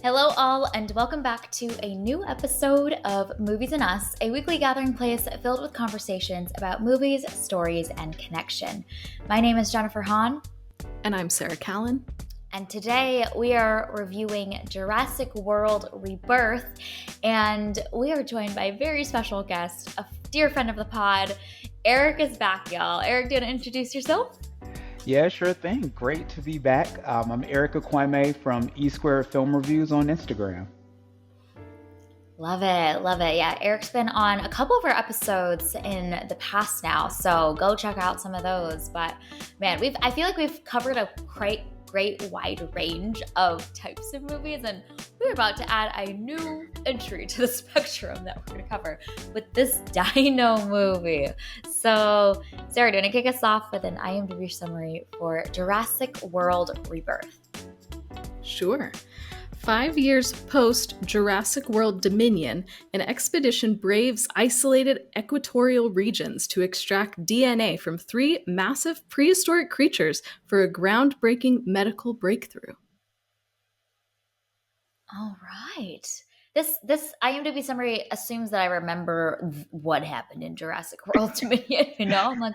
Hello, all, and welcome back to a new episode of Movies and Us, a weekly gathering place filled with conversations about movies, stories, and connection. My name is Jennifer Hahn. And I'm Sarah Callan. And today we are reviewing Jurassic World Rebirth, and we are joined by a very special guest, a dear friend of the pod. Eric is back, y'all. Eric, do you want to introduce yourself? Yeah, sure thing. Great to be back. I'm Eric Ekwueme from E Squared Film Reviews on Instagram. Love it, love it. Yeah, Eric's been on a couple of our episodes in the past now, so go check out some of those. But man, I feel like we've covered a great wide range of types of movies, and we're about to add a new entry to the spectrum that we're going to cover with this dino movie. So, Sarah, do you want to kick us off with an IMDb summary for Jurassic World Rebirth? Sure. 5 years post Jurassic World Dominion, an expedition braves isolated equatorial regions to extract DNA from 3 massive prehistoric creatures for a groundbreaking medical breakthrough. All right. This IMDb summary assumes that I remember what happened in Jurassic World Dominion. I'm like,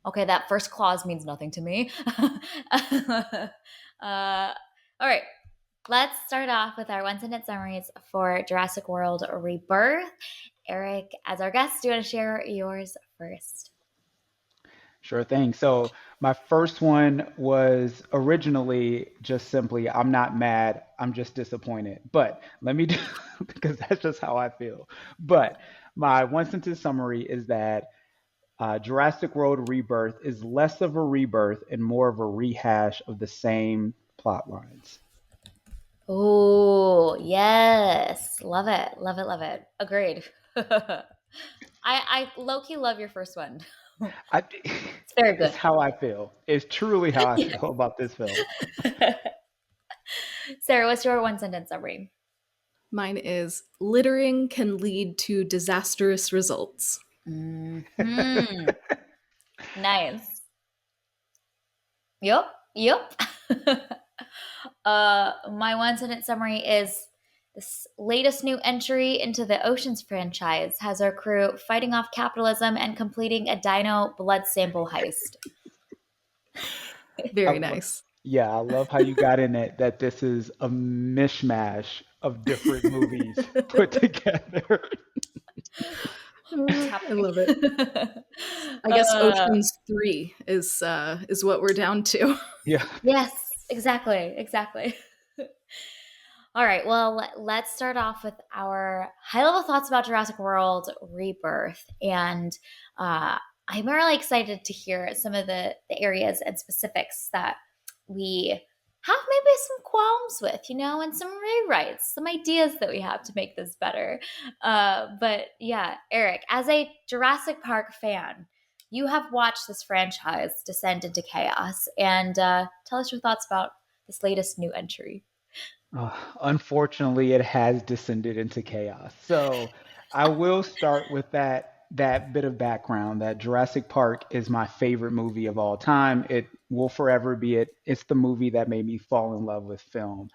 okay, that first clause means nothing to me. All right. Let's start off with our one-sentence summaries for Jurassic World Rebirth. Eric, as our guest, do you want to share yours first? Sure thing. So my first one was originally just simply, I'm not mad, I'm just disappointed. But let me do, because that's just how I feel. But my one sentence summary is that Jurassic World Rebirth is less of a rebirth and more of a rehash of the same plot lines. Oh, yes. Love it. Love it. Love it. Agreed. I low-key love your first one. It's very good. It's how I feel. It's truly how I feel about this film. Sarah, what's your one-sentence summary? Mine is littering can lead to disastrous results. Mm-hmm. Nice. Yep. My one-sentence summary is this latest new entry into the Oceans franchise has our crew fighting off capitalism and completing a dino blood sample heist. Very nice. Yeah, I love how you got in it that this is a mishmash of different movies put together. I love it. I guess Oceans 3 is what we're down to. Yeah. Yes, exactly. All right, well, let's start off with our high-level thoughts about Jurassic World Rebirth. And I'm really excited to hear some of the areas and specifics that we have maybe some qualms with, and some rewrites, some ideas that we have to make this better. But yeah, Eric, as a Jurassic Park fan, you have watched this franchise descend into chaos. And tell us your thoughts about this latest new entry. Unfortunately, it has descended into chaos. So I will start with that bit of background that Jurassic Park is my favorite movie of all time. It will forever be it. It's the movie that made me fall in love with film.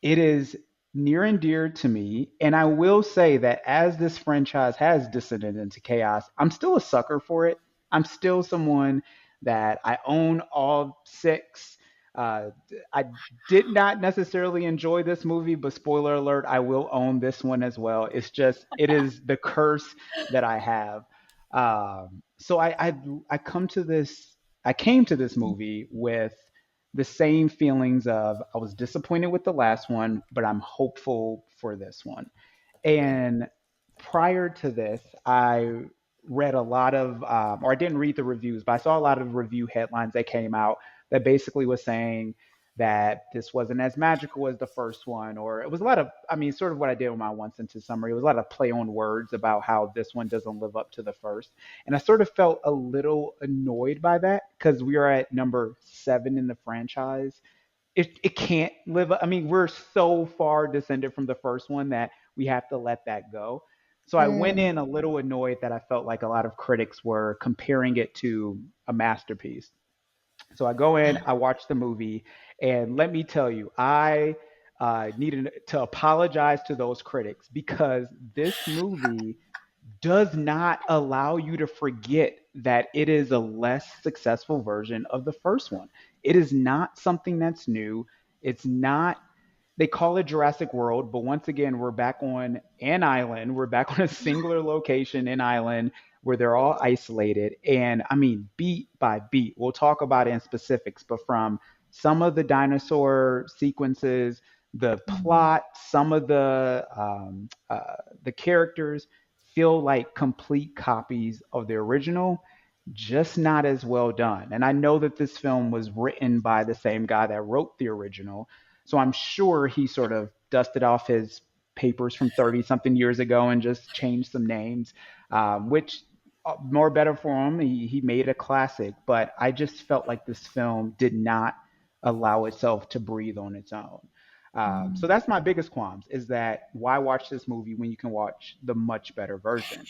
It is near and dear to me, and I will say that as this franchise has descended into chaos, I'm still a sucker for it. I'm still someone that I own all 6. I did not necessarily enjoy this movie, but spoiler alert, I will own this one as well. It is the curse that I have. So I came to this movie with the same feelings of I was disappointed with the last one, but I'm hopeful for this one. And prior to this, I read a lot of, or I didn't read the reviews, but I saw a lot of review headlines that came out that basically was saying that this wasn't as magical as the first one, or it was a lot of, sort of what I did with my one sentence summary. It was a lot of play on words about how this one doesn't live up to the first. And I sort of felt a little annoyed by that because we are at number 7 in the franchise. It can't live up. We're so far descended from the first one that we have to let that go. So I went in a little annoyed that I felt like a lot of critics were comparing it to a masterpiece. So I go in, I watch the movie, and let me tell you, I needed to apologize to those critics because this movie does not allow you to forget that it is a less successful version of the first one. It is not something that's new. It's not, they call it Jurassic World, but once again, we're back on an island. We're back on a singular location in island where they're all isolated. And I mean, beat by beat, we'll talk about it in specifics, but from some of the dinosaur sequences, the Mhm. plot, some of the characters feel like complete copies of the original, just not as well done. And I know that this film was written by the same guy that wrote the original, so I'm sure he sort of dusted off his papers from 30 something years ago and just changed some names, which more better for him. He made a classic, but I just felt like this film did not allow itself to breathe on its own. So Mm. that's my biggest qualms is that why watch this movie when you can watch the much better version?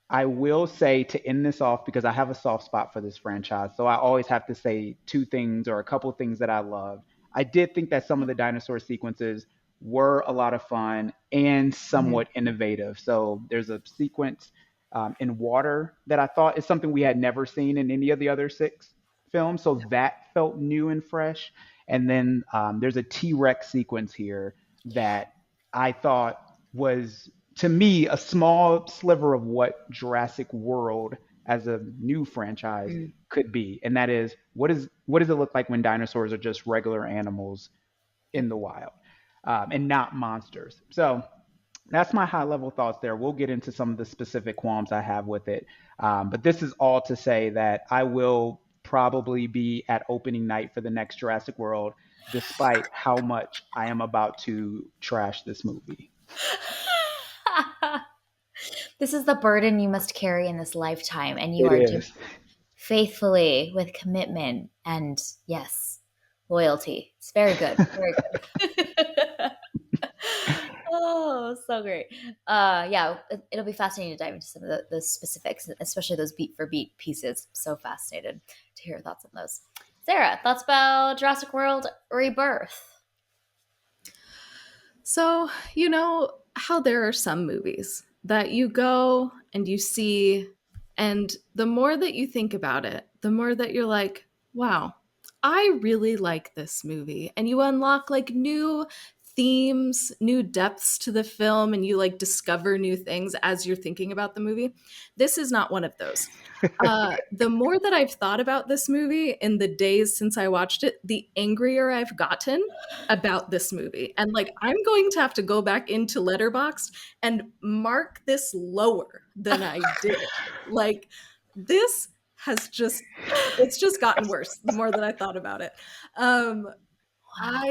I will say to end this off because I have a soft spot for this franchise. So I always have to say two things or a couple things that I loved. I did think that some of the dinosaur sequences were a lot of fun and Mhm. somewhat innovative. So there's a sequence in water that I thought is something we had never seen in any of the other six films. So that felt new and fresh. And then there's a T Rex sequence here that I thought was to me a small sliver of what Jurassic World as a new franchise Mm. could be, and that is what does it look like when dinosaurs are just regular animals in the wild and not monsters. So that's my high level thoughts there. We'll get into some of the specific qualms I have with it, but this is all to say that I will probably be at opening night for the next Jurassic World, despite how much I am about to trash this movie. This is the burden you must carry in this lifetime, and you It are doing is. faithfully with commitment and, yes, loyalty. It's very good. Very good. Oh, so great. Yeah, it'll be fascinating to dive into some of the specifics, especially those beat for beat pieces. So fascinated to hear your thoughts on those. Sarah, thoughts about Jurassic World Rebirth? So, you know how there are some movies that you go and you see, and the more that you think about it, the more that you're like, wow, I really like this movie. And you unlock like new themes, new depths to the film, and you like discover new things as you're thinking about the movie. This is not one of those. The more that I've thought about this movie in the days since I watched it, the angrier I've gotten about this movie. And like, I'm going to have to go back into Letterboxd and mark this lower than I did. Like, this has just, it's just gotten worse the more that I thought about it. Um, Wow.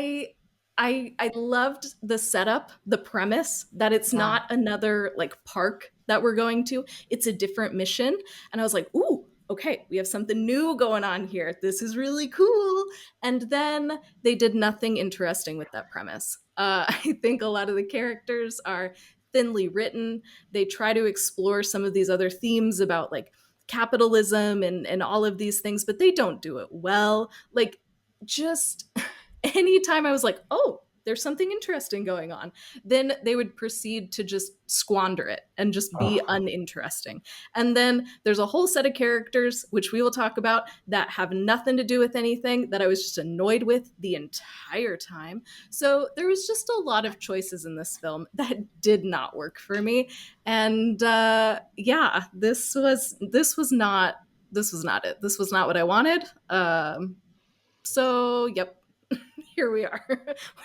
I I loved the setup, the premise that it's Yeah. not another like park that we're going to. It's a different mission. And I was like, "Ooh, okay, we have something new going on here. This is really cool." And then they did nothing interesting with that premise. I think a lot of the characters are thinly written. They try to explore some of these other themes about like capitalism and all of these things, but they don't do it well. Like, just anytime I was like, oh, there's something interesting going on, then they would proceed to just squander it and just be Oh, uninteresting. And then there's a whole set of characters, which we will talk about, that have nothing to do with anything that I was just annoyed with the entire time. So there was just a lot of choices in this film that did not work for me. And yeah, this was not it. This was not what I wanted. So yep, here we are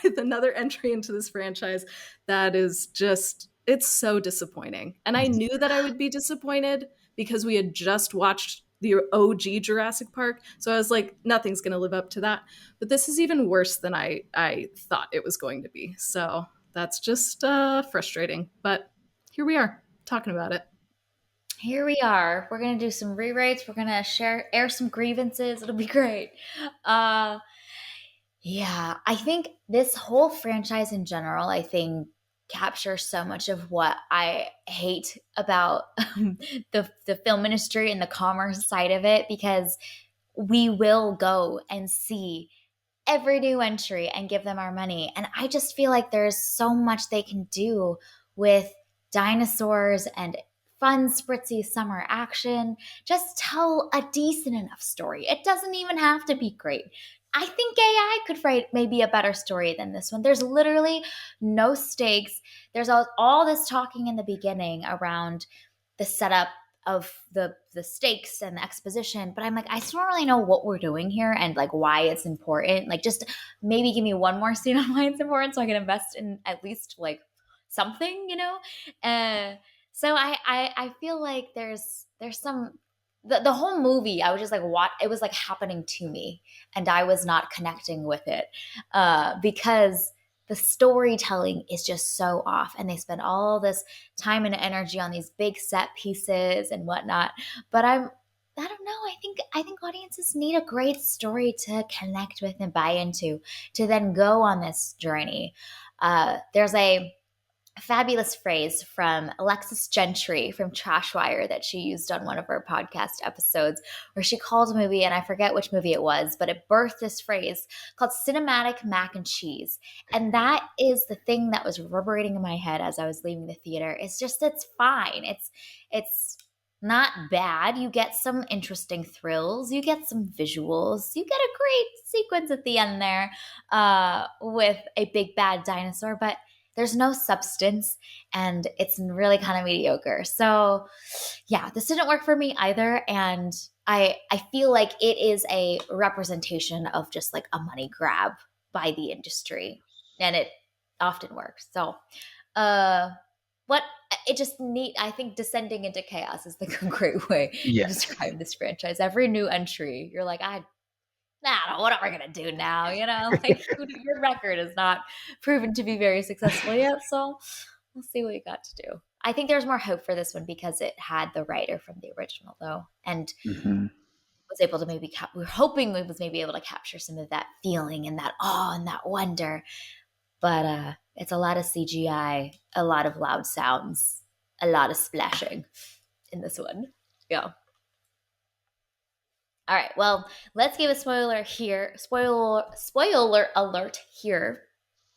with another entry into this franchise that is just, it's so disappointing. And I knew that I would be disappointed because we had just watched the OG Jurassic Park. So I was like, nothing's going to live up to that. But this is even worse than I thought it was going to be. So that's just frustrating. But here we are talking about it. Here we are. We're gonna do some rewrites. We're gonna air some grievances. It'll be great. Uh, yeah, I think this whole franchise in general, I think, captures so much of what I hate about the film industry and the commerce side of it because we will go and see every new entry and give them our money. And I just feel like there's so much they can do with dinosaurs and fun, spritzy summer action. Just tell a decent enough story. It doesn't even have to be great. I think AI could write maybe a better story than this one. There's literally no stakes. There's all this talking in the beginning around the setup of the stakes and the exposition, but I'm like, I still don't really know what we're doing here and like why it's important. Like, just maybe give me one more scene on why it's important so I can invest in at least like something, you know. So I feel like there's some the whole movie I was just like, what, it was like happening to me and I was not connecting with it, because the storytelling is just so off and they spend all this time and energy on these big set pieces and whatnot. But I don't know. I think audiences need a great story to connect with and buy into, to then go on this journey. There's a fabulous phrase from Alexis Gentry from Trashwire that she used on one of her podcast episodes, where she called a movie, and I forget which movie it was, but it birthed this phrase called cinematic mac and cheese. And that is the thing that was reverberating in my head as I was leaving the theater. It's just, it's fine. It's not bad. You get some interesting thrills, you get some visuals, you get a great sequence at the end there, with a big bad dinosaur, but there's no substance and it's really kind of mediocre. So, yeah, this didn't work for me either. And I feel like it is a representation of just like a money grab by the industry. And it often works. So, uh, what it just neat, I think descending into chaos is the great way to Yes. describe this franchise. Every new entry, you're like, nah, what are we gonna do now? You know, like your record is not proven to be very successful yet, so we'll see what we got to do. I think there's more hope for this one because it had the writer from the original though, and Hmm. was able to maybe we're hoping we was maybe able to capture some of that feeling and that awe and that wonder. But it's a lot of CGI, a lot of loud sounds, a lot of splashing in this one. Yeah. All right. Well, let's give a spoiler here. Spoiler alert here.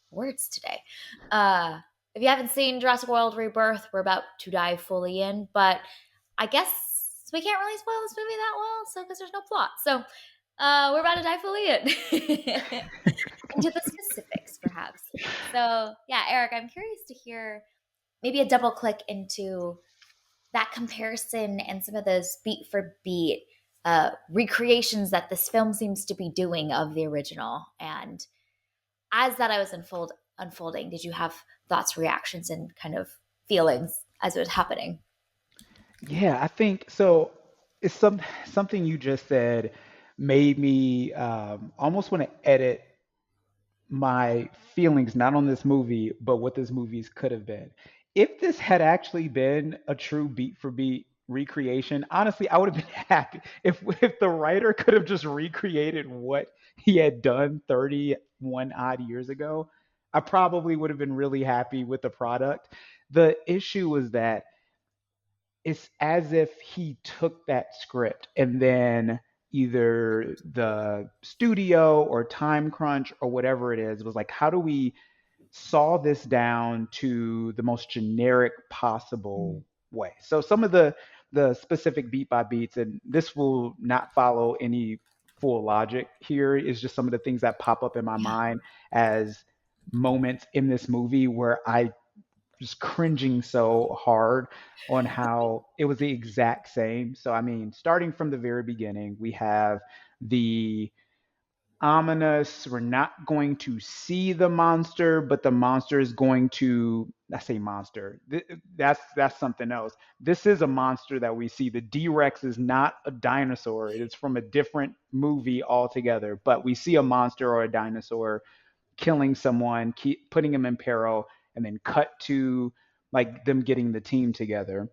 Words today. If you haven't seen Jurassic World Rebirth, we're about to dive fully in, but I guess we can't really spoil this movie that well, so because there's no plot. So we're about to dive fully in into the specifics, perhaps. So yeah, Eric, I'm curious to hear maybe a double click into that comparison and some of those beat for beat recreations that this film seems to be doing of the original. And as that I was unfolding, did you have thoughts, reactions, and kind of feelings as it was happening? Yeah, I think so. It's something you just said made me almost want to edit my feelings not on this movie, but what this movie's could have been. If this had actually been a true beat for beat recreation, honestly, I would have been happy. If the writer could have just recreated what he had done 31 odd years ago, I probably would have been really happy with the product. The issue was that it's as if he took that script and then either the studio or time crunch or whatever it is was like, how do we saw this down to the most generic Mm. possible way? So some of the specific beat by beats, and this will not follow any full logic here, is just some of the things that pop up in my Yeah. mind as moments in this movie where I just cringing so hard on how it was the exact same. So, I mean, starting from the very beginning, we have the ominous, we're not going to see the monster, but the monster is going to, I say monster, that's something else. This is a monster that we see. The D-Rex is not a dinosaur. It is from a different movie altogether, but we see a monster or a dinosaur killing someone, keep putting him in peril, and then cut to like them getting the team together.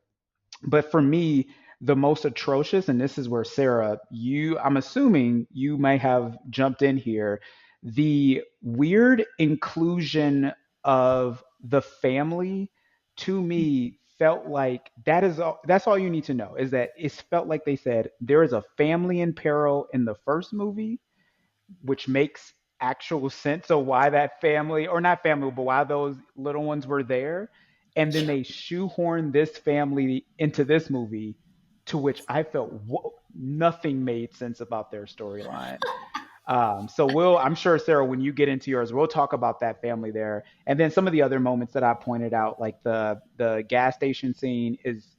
But for me, the most atrocious, and this is where Sarah, I'm assuming you may have jumped in here, the weird inclusion of the family to me felt like that's all you need to know is that it felt like they said there is a family in peril in the first movie, which makes actual sense of why that family, or not family, but why those little ones were there. And then they shoehorn this family into this movie, to which I felt nothing made sense about their storyline. So I'm sure, Sarah, when you get into yours, we'll talk about that family there, and then some of the other moments that I pointed out, like the gas station scene is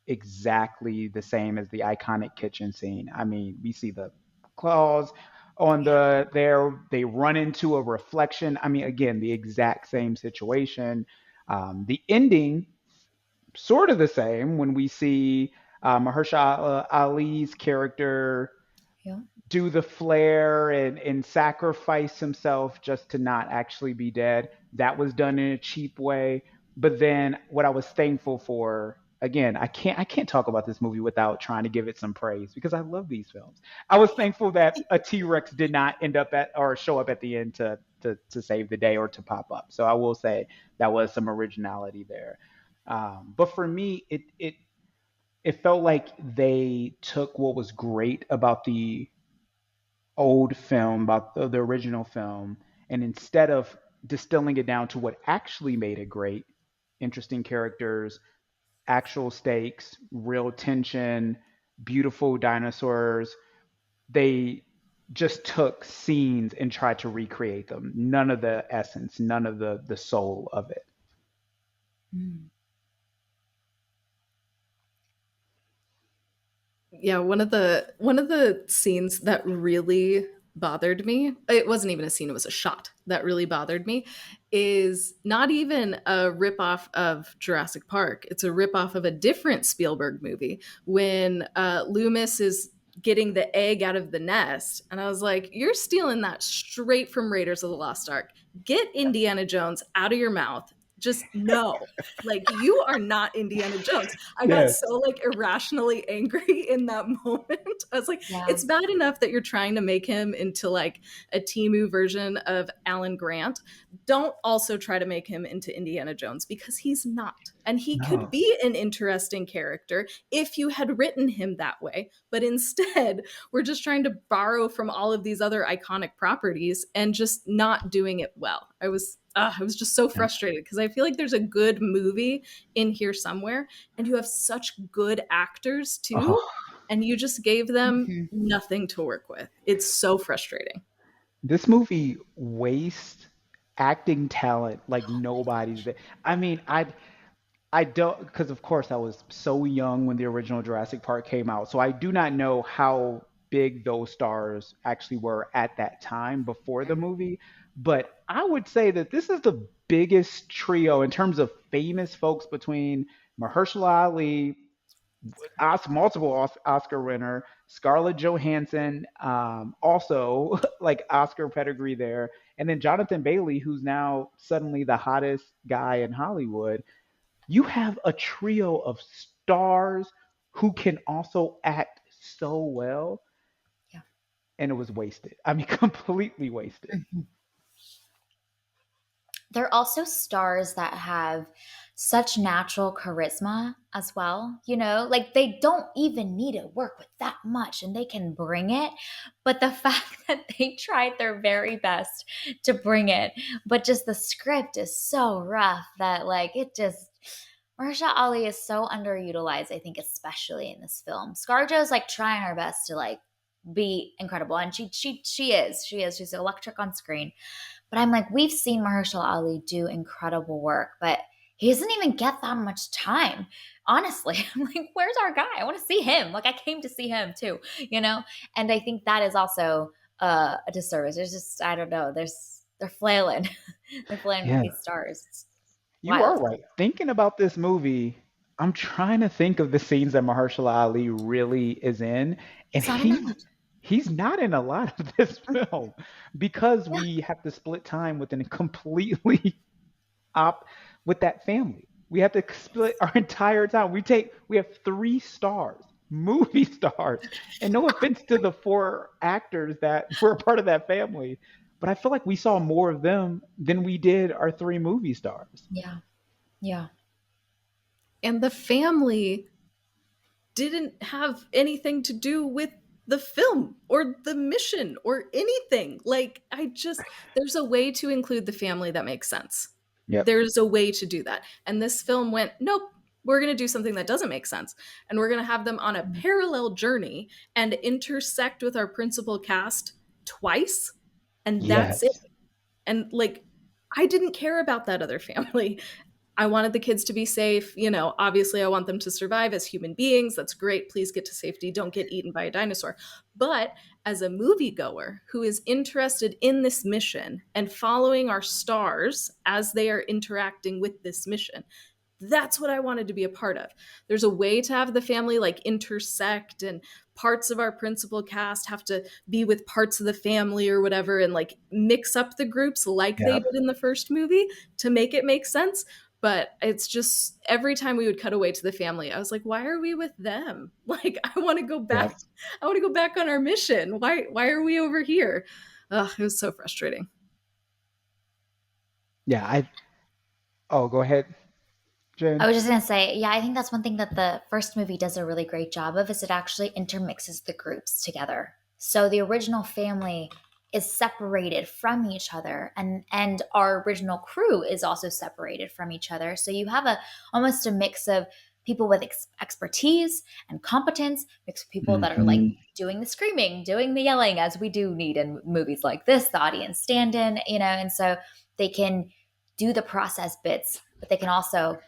exactly the same as the iconic kitchen scene. I mean, we see the claws on the there, they run into a reflection. I mean, again, the exact same situation. The ending, sort of the same when we see Mahershala Ali's character Yeah. do the flare and sacrifice himself just to not actually be dead. That was done in a cheap way. But then what I was thankful for, again, I can't talk about this movie without trying to give it some praise because I love these films. I was thankful that a T-Rex did not end up at or show up at the end to save the day or to pop up. So I will say that was some originality there. But for me, it felt like they took what was great about the old film, about the original film, and instead of distilling it down to what actually made it great, interesting characters, actual stakes, real tension, beautiful dinosaurs, they just took scenes and tried to recreate them. None of the essence, none of the soul of it. Mm. Yeah, one of the scenes that really bothered me, it wasn't even a scene, it was a shot that really bothered me, is not even a ripoff of Jurassic Park. It's a ripoff of a different Spielberg movie when Loomis is getting the egg out of the nest. And I was like, you're stealing that straight from Raiders of the Lost Ark. Get Indiana Jones out of your mouth. Just no. Like, you are not Indiana Jones. I got Yes. so like irrationally angry in that moment. I was like, Yeah. it's bad enough that you're trying to make him into like a Timu version of Alan Grant. Don't also try to make him into Indiana Jones because he's not. And he could No. be an interesting character if you had written him that way. But instead, we're just trying to borrow from all of these other iconic properties and just not doing it well. I was just so Yeah. frustrated because I feel like there's a good movie in here somewhere and you have such good actors too, Oh, and you just gave them Mhm. nothing to work with. It's so frustrating. this movie wastes acting talent like nobody's. I mean, I don't, because of course I was so young when the original Jurassic Park came out, so I do not know how big those stars actually were at that time before the movie. But I would say that this is the biggest trio in terms of famous folks between Mahershala Ali, multiple Oscar winner, Scarlett Johansson, also like Oscar pedigree there, and then Jonathan Bailey, who's now suddenly the hottest guy in Hollywood. You have a trio of stars who can also act so well, Yeah. and it was wasted. I mean, completely wasted. Mhm. They're also stars that have such natural charisma as well. Like they don't even need to work with that much and they can bring it. But the fact that they tried their very best to bring it, but just the script is so rough that, like, it just. Mahershala Ali is so underutilized, I think, especially in this film. Scarjo's like trying her best to like be incredible, and she is. She's electric on screen. But I'm like, we've seen Mahershala Ali do incredible work, but he doesn't even get that much time. Honestly, I'm like, where's our guy? I want to see him. Like, I came to see him too, you know? And I think that is also a disservice. There's just, I don't know, they're flailing. They're flailing with Yeah, these stars. It's you are wild. right. Thinking about this movie, I'm trying to think of the scenes that Mahershala Ali really is in, and He's not in that much. he's not in a lot of this Mm, film because yeah, we have to split time with a completely op with that family. We have to split our entire time. We have three stars, movie stars, and no offense to the four actors that were a part of that family, but I feel like we saw more of them than we did our three movie stars. yeah, yeah. And the family didn't have anything to do with the film or the mission or anything. Like, there's a way to include the family that makes sense. Yep. There's a way to do that. And this film went, nope, we're going to do something that doesn't make sense. And we're going to have them on a parallel journey and intersect with our principal cast twice. And that's it. Yes. And like, I didn't care about that other family. I wanted the kids to be safe. You know, obviously, I want them to survive as human beings. That's great. Please get to safety. Don't get eaten by a dinosaur. But as a moviegoer who is interested in this mission and following our stars as they are interacting with this mission, that's what I wanted to be a part of. There's a way to have the family like intersect, and parts of our principal cast have to be with parts of the family or whatever, and like mix up the groups like they Yep. did in the first movie to make it make sense. But it's just every time we would cut away to the family, I was like, why are we with them? Like, I want to go back. Yep. I want to go back on our mission. Why are we over here? Ugh, it was so frustrating. Yeah. Oh, go ahead, I Jen. was just gonna say, yeah, I think that's one thing that the first movie does a really great job of is it actually intermixes the groups together. So the original family is separated from each other, and our original crew is also separated from each other. So you have a almost a mix of people with expertise and competence, mixed with people that are like Hmm. doing the screaming, doing the yelling, as we do need in movies like this, the audience stand in, and so they can do the process bits, but they can also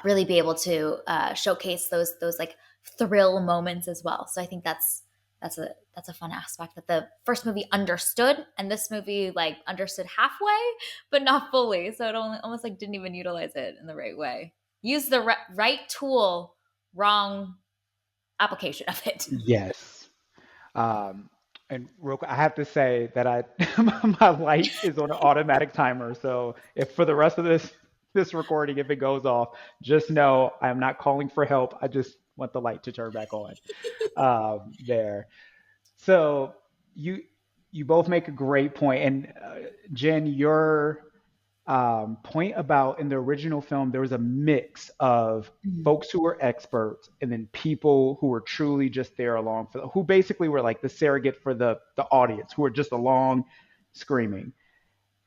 really be able to showcase those like thrill moments as well. So I think that's a fun aspect that the first movie understood, and this movie like understood halfway, but not fully. So it only almost like didn't even utilize it in the right way. Use the right tool, wrong application of it. Yes. Um, and real quick, I have to say that I my light is on an automatic timer. So if for the rest of this recording, if it goes off, just know I'm not calling for help. I just want the light to turn back on. There. So you you both make a great point, and Jen, your point about in the original film, there was a mix of folks who were experts and then people who were truly just there along for who basically were like the surrogate for the audience who were just along screaming.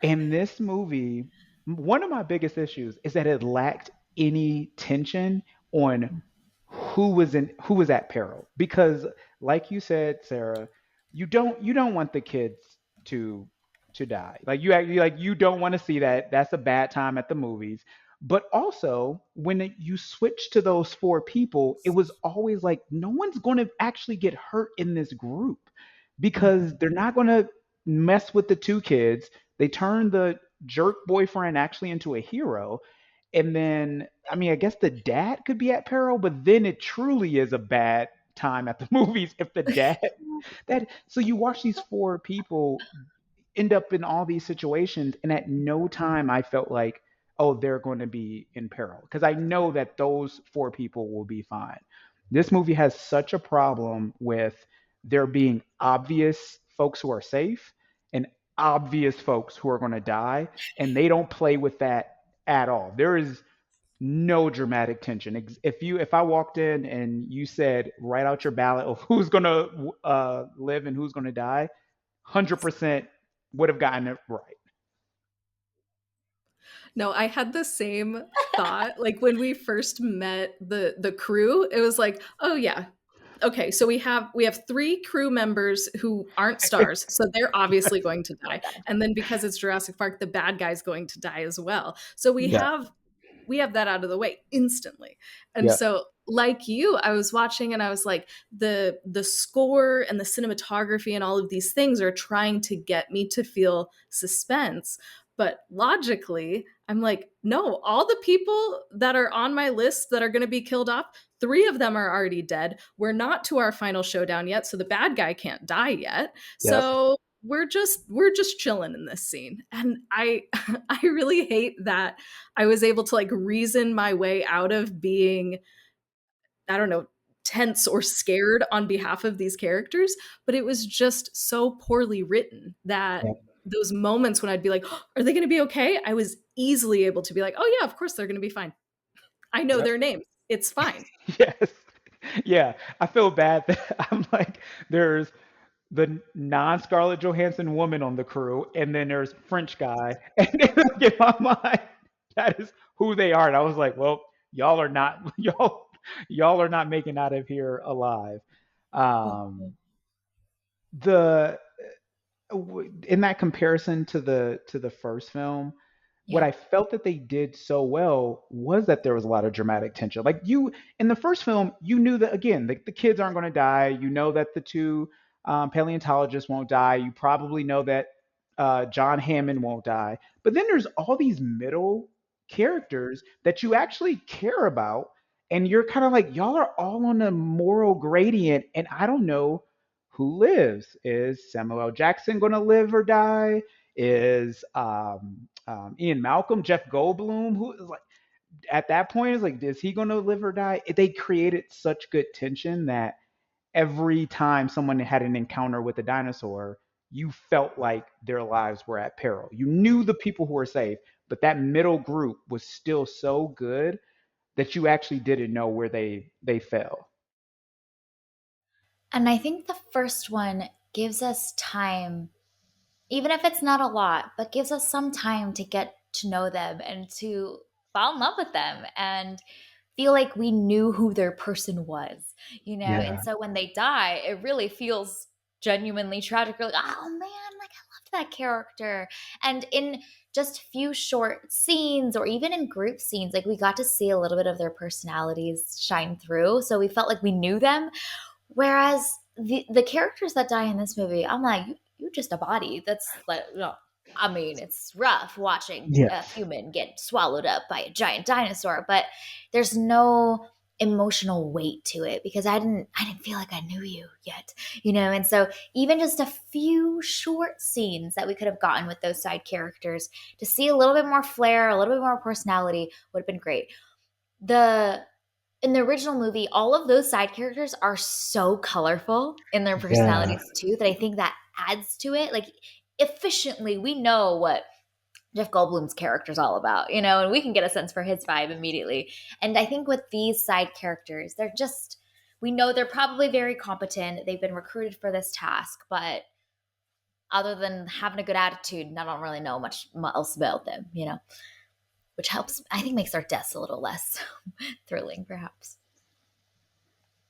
In this movie, one of my biggest issues is that it lacked any tension on who was at peril because like you said, Sarah, you don't want the kids to die. Like you don't want to see that. That's a bad time at the movies. But also, when you switch to those four people, it was always like no one's going to actually get hurt in this group because they're not going to mess with the two kids. They turn the jerk boyfriend actually into a hero. And then, I mean, I guess the dad could be at peril, but then it truly is a bad time at the movies if the dad that so you watch these four people end up in all these situations, and at no time I felt like, oh, they're going to be in peril because I know that those four people will be fine. This movie has such a problem with there being obvious folks who are safe and obvious folks who are going to die, and they don't play with that at all. There is no dramatic tension. If I walked in and you said write out your ballot of who's gonna live and who's gonna die, 100% would have gotten it right. No, I had the same thought. Like when we first met the crew, it was like, oh yeah. Okay, so we have three crew members who aren't stars, so they're obviously going to die. And then because it's Jurassic Park, the bad guy's going to die as well. So we Yeah, have we have that out of the way instantly. And yeah, so like you, I was watching and I was like, the score and the cinematography and all of these things are trying to get me to feel suspense. But logically, I'm like, no, all the people that are on my list that are going to be killed off, three of them are already dead. We're not to our final showdown yet, so the bad guy can't die yet. yeah, So we're just chilling in this scene. And I I really hate that I was able to like reason my way out of being, I don't know, tense or scared on behalf of these characters, but it was just so poorly written that yeah. those moments when I'd be like, oh, are they going to be okay? I was easily able to be like, oh yeah, of course they're going to be fine. I know Yep. their names. It's fine. Yes. Yeah, I feel bad that I'm like, there's the non-Scarlett Johansson woman on the crew, and then there's French guy, and then like, in my mind, that is who they are. And I was like, well, y'all are not y'all are not making out of here alive. Um, the in that comparison to the first film, what Yeah. I felt that they did so well was that there was a lot of dramatic tension. Like you in the first film, you knew that again, the kids aren't going to die. You know that the two paleontologists won't die. You probably know that John Hammond won't die. But then there's all these middle characters that you actually care about, and you're kind of like, y'all are all on a moral gradient, and I don't know who lives. Is Samuel L. Jackson going to live or die? Is Ian Malcolm, Jeff Goldblum, who is like at that point is like, is he going to live or die? They created such good tension that every time someone had an encounter with a dinosaur, you felt like their lives were at peril. You knew the people who were safe, but that middle group was still so good that you actually didn't know where they fell. And I think the first one gives us time, even if it's not a lot, but gives us some time to get to know them and to fall in love with them and feel like we knew who their person was, And Yeah, so when they die, it really feels genuinely tragic. You're like, oh man, like I loved that character. And in just few short scenes or even in group scenes, like we got to see a little bit of their personalities shine through. So we felt like we knew them. Whereas the characters that die in this movie, I'm like, you're just a body. That's like, no. I mean, it's rough watching a yes, human get swallowed up by a giant dinosaur, but there's no emotional weight to it because I didn't feel like I knew you yet. And so even just a few short scenes that we could have gotten with those side characters to see a little bit more flair, a little bit more personality would have been great. The In the original movie, all of those side characters are so colorful in their yeah, personalities too that I think that adds to it. Like efficiently, we know what Jeff Goldblum's character is all about, and we can get a sense for his vibe immediately. And I think with these side characters, we know they're probably very competent. They've been recruited for this task, but other than having a good attitude, I don't really know much else about them, which helps, I think, makes their deaths a little less thrilling, perhaps.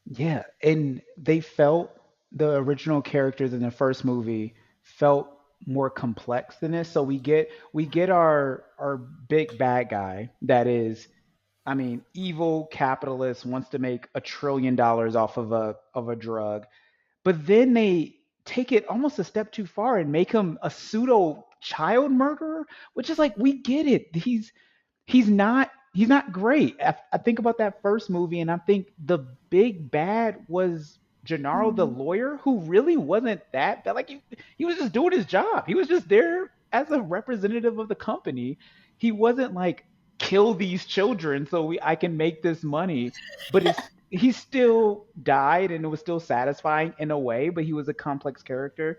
yeah. And they felt the original characters in the first movie felt more complex than this. So we get our big bad guy that is, I mean, evil capitalist wants to make $1 trillion off of a drug. But then they take it almost a step too far and make him a pseudo child murderer, which is like, we get it. He's not great. I think about that first movie and I think the big bad was Gennaro the lawyer, who really wasn't that bad. Like he was just doing his job. He was just there as a representative of the company. He wasn't like, kill these children so I can make this money. But he still died and it was still satisfying in a way, but he was a complex character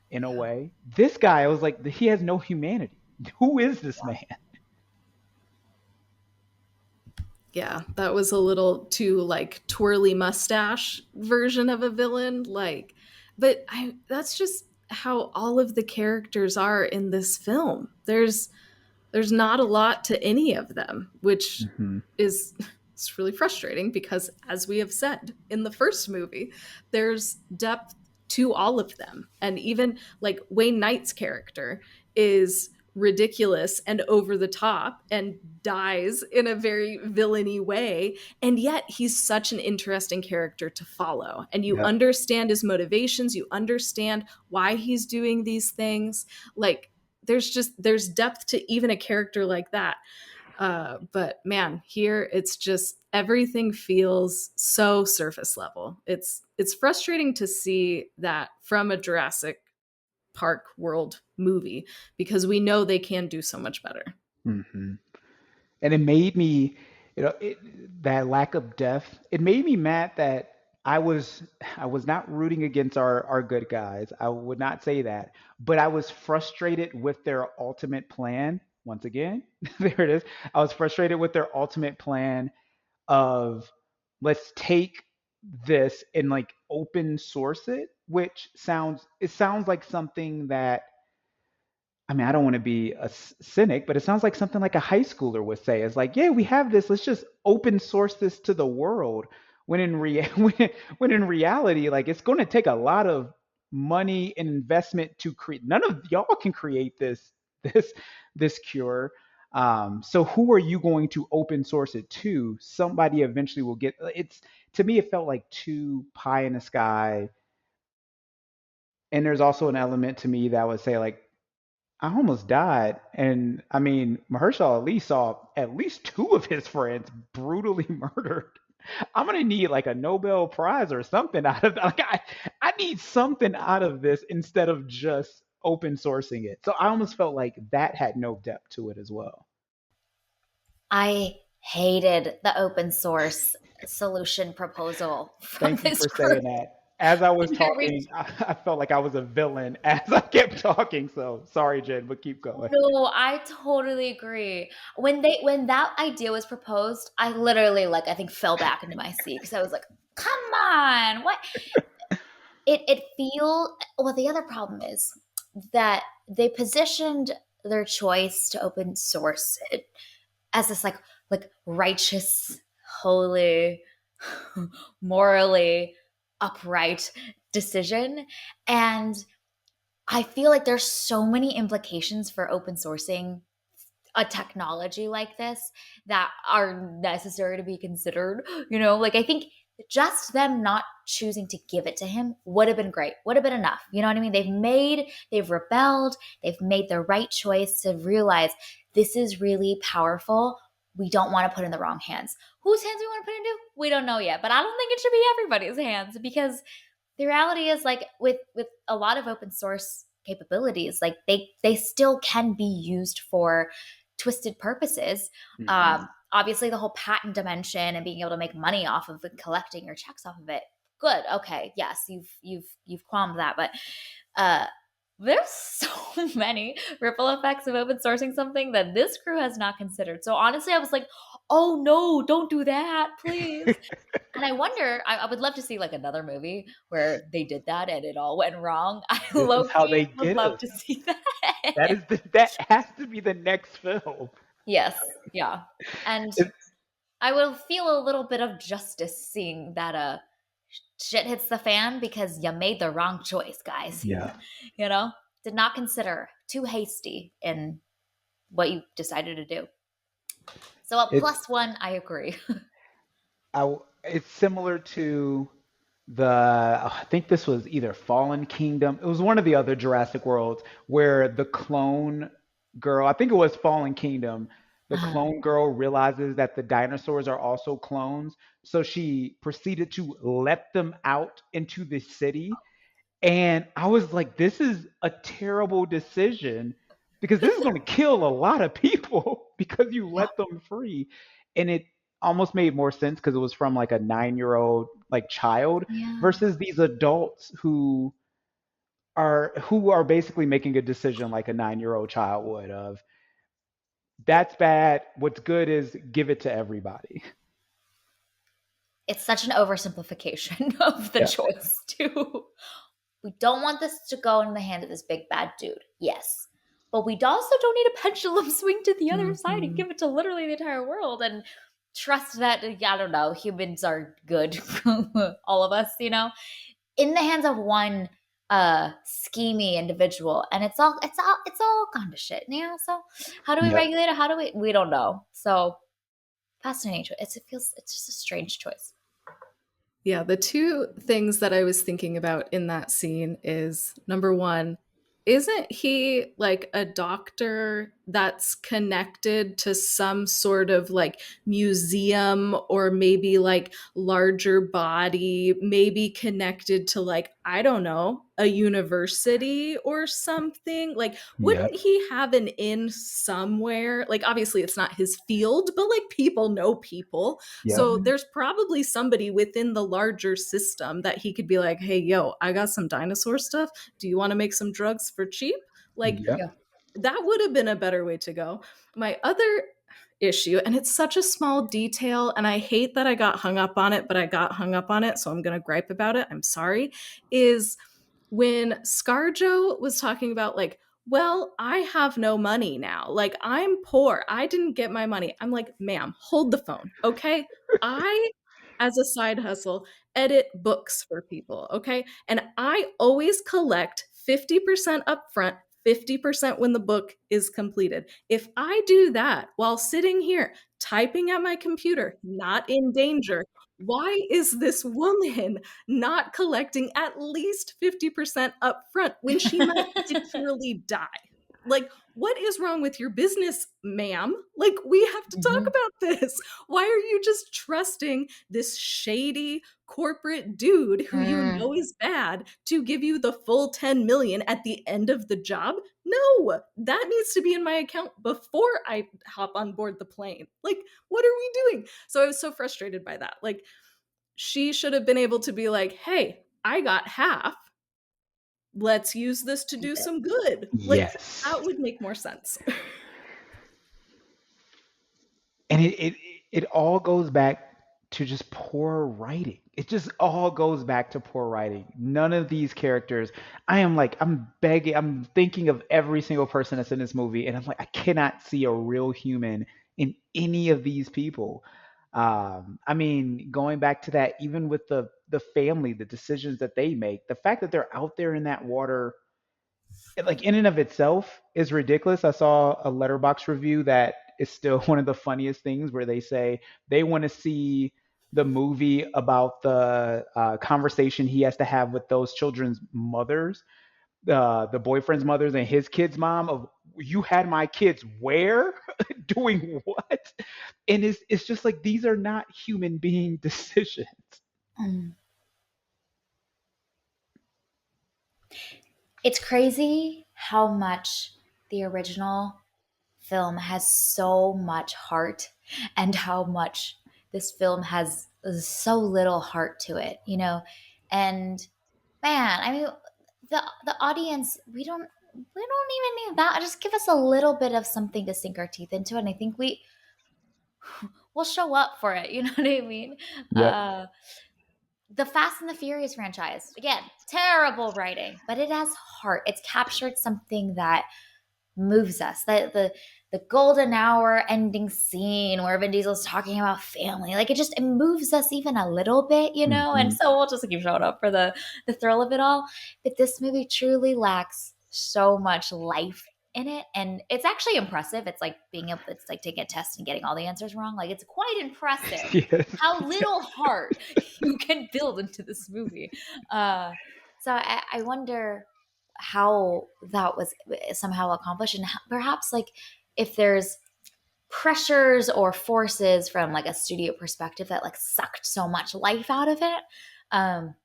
in a Yeah. way. This guy, I was like, he has no humanity. Who is this man? Yeah, that was a little too like twirly mustache version of a villain. Like, but I that's just how all of the characters are in this film. There's not a lot to any of them, which Hmm. is it's really frustrating because as we have said in the first movie, there's depth to all of them. And even like Wayne Knight's character is ridiculous and over the top and dies in a very villainy way, and yet he's such an interesting character to follow, and you Yeah. understand his motivations, you understand why he's doing these things. Like there's depth to even a character like that. But man, here it's just everything feels so surface level. It's frustrating to see that from a Jurassic Park World movie because we know they can do so much better. Hmm. And it made me, that lack of depth. It made me mad that I was not rooting against our good guys. I would not say that, but I was frustrated with their ultimate plan. Once again, there it is. I was frustrated with their ultimate plan of, let's take this and like open source it, which sounds like something that, I mean, I don't want to be a cynic, but it sounds like something like a high schooler would say. It's like, yeah, we have this. Let's just open source this to the world. When in when in reality, like it's going to take a lot of money and investment to create. None of y'all can create this this cure. So who are you going to open source it to? Somebody eventually will get. It's, to me, it felt like too pie in the sky. And there's also an element to me that would say like, I almost died. And I mean, Mahershala Ali saw at least two of his friends brutally murdered. I'm gonna need like a Nobel Prize or something out of that. Like I need something out of this instead of just open sourcing it. So I almost felt like that had no depth to it as well. I hated the open source solution proposal from Thank you this for saying group. that. As I was I talking, reached I felt like I was a villain as I kept talking. So sorry, Jen, but keep going. No, I totally agree. When that idea was proposed, I literally like I think fell back into my seat because I was like, "Come on, what?" It feel well. The other problem is that they positioned their choice to open source it as this like righteous, holy, morally upright decision, and I feel like there's so many implications for open sourcing a technology like this that are necessary to be considered. Like I think just them not choosing to give it to him would have been great, would have been enough. You know what I mean? They've rebelled, they've made the right choice to realize this is really powerful. We don't want to put it in the wrong hands. Whose hands we want to put it into? We don't know yet, but I don't think it should be everybody's hands because the reality is like with a lot of open source capabilities, like they still can be used for twisted purposes. Hmm. Obviously the whole patent dimension and being able to make money off of it, collecting your checks off of it, good, okay, yes, you've qualmed that, but uh there's so many ripple effects of open sourcing something that this crew has not considered. So honestly I was like, oh no, don't do that, please. And I wonder, I would love to see like another movie where they did that and it all went wrong. I This is low how key they would get love us. to see That that. is that has to be the next film. Yes, yeah. And It- I will feel a little bit of justice seeing that shit hits the fan because you made the wrong choice, guys. yeah. you know? Did not consider too hasty in what you decided to do. So a It's plus one, I agree. it's similar to I think this was either Fallen Kingdom. It was one of the other Jurassic Worlds where the clone girl, I think it was Fallen Kingdom, the clone girl realizes that the dinosaurs are also clones. So she proceeded to let them out into the city. And I was like, this is a terrible decision because this is going to kill a lot of people because you Yeah. let them free. And it almost made more sense because it was from like a 9-year-old like child Yeah. versus these adults who are basically making a decision like a 9-year-old child would of, that's bad. What's good is give it to everybody. It's such an oversimplification of the Yeah. choice, too. We don't want this to go in the hand of this big bad dude. Yes. But we also don't need a pendulum swing to the other side and Mhm. give it to literally the entire world and trust that, I don't know, humans are good. All of us, in the hands of one schemy individual, and it's all gone to shit, so how do we Yep. regulate it? How do we don't know. So fascinating choice. It's just a strange choice. Yeah, the two things that I was thinking about in that scene is number one, isn't he like a doctor that's connected to some sort of like museum or maybe like larger body, maybe connected to like, I don't know, a university or something? Like, wouldn't Yep. he have an in somewhere? Like, obviously, it's not his field, but like people know people. Yep. So there's probably somebody within the larger system that he could be like, hey, yo, I got some dinosaur stuff. Do you want to make some drugs for cheap? Like, Yep. Yeah. that would have been a better way to go. My other issue, and it's such a small detail, and I hate that I got hung up on it, but I got hung up on it, so I'm going to gripe about it. I'm sorry. Is when Scarjo was talking about, like, well, I have no money now. Like, I'm poor. I didn't get my money. I'm like, ma'am, hold the phone, okay? I, as a side hustle, edit books for people, okay? And I always collect 50% upfront, 50% when the book is completed. If I do that while sitting here typing at my computer, not in danger, why is this woman not collecting at least 50% upfront when she might literally die? Like, what is wrong with your business, ma'am? Like, we have to talk Mhm. about this. Why are you just trusting this shady corporate dude who you Mm. know is bad to give you the full 10 million at the end of the job? No, that needs to be in my account before I hop on board the plane. Like, what are we doing? So I was so frustrated by that. Like, she should have been able to be like, hey, I got half. Let's use this to do some good. Like, Yes. that would make more sense. And it all goes back to just poor writing. It just all goes back to poor writing. None of these characters, I'm begging, I'm thinking of every single person that's in this movie, and I'm like, I cannot see a real human in any of these people. I mean, going back to that, even with the family, the decisions that they make, the fact that they're out there in that water, like in and of itself is ridiculous. I saw a letterbox review that is still one of the funniest things where they say they want to see the movie about the conversation he has to have with those children's mothers, the boyfriend's mothers and his kid's mom of you had my kids where doing what? And it's just like these are not human being decisions. Mm. It's crazy how much the original film has so much heart and how much this film has so little heart to it, you know? And man, I mean, the audience, we don't even need that. Just give us a little bit of something to sink our teeth into, and I think we'll show up for it. You know what I mean? Yep. Uh, the Fast and the Furious franchise, again, terrible writing, but it has heart. It's captured something that moves us. The golden hour ending scene where Vin Diesel's talking about family, like it moves us even a little bit, you know. And Hmm. so we'll just keep showing up for the thrill of it all. But this movie truly lacks so much life in it, and it's actually impressive. It's like taking a test and getting all the answers wrong. Like it's quite impressive Yes. how little heart you can build into this movie. Uh, so I wonder how that was somehow accomplished, and perhaps like if there's pressures or forces from like a studio perspective that like sucked so much life out of it, um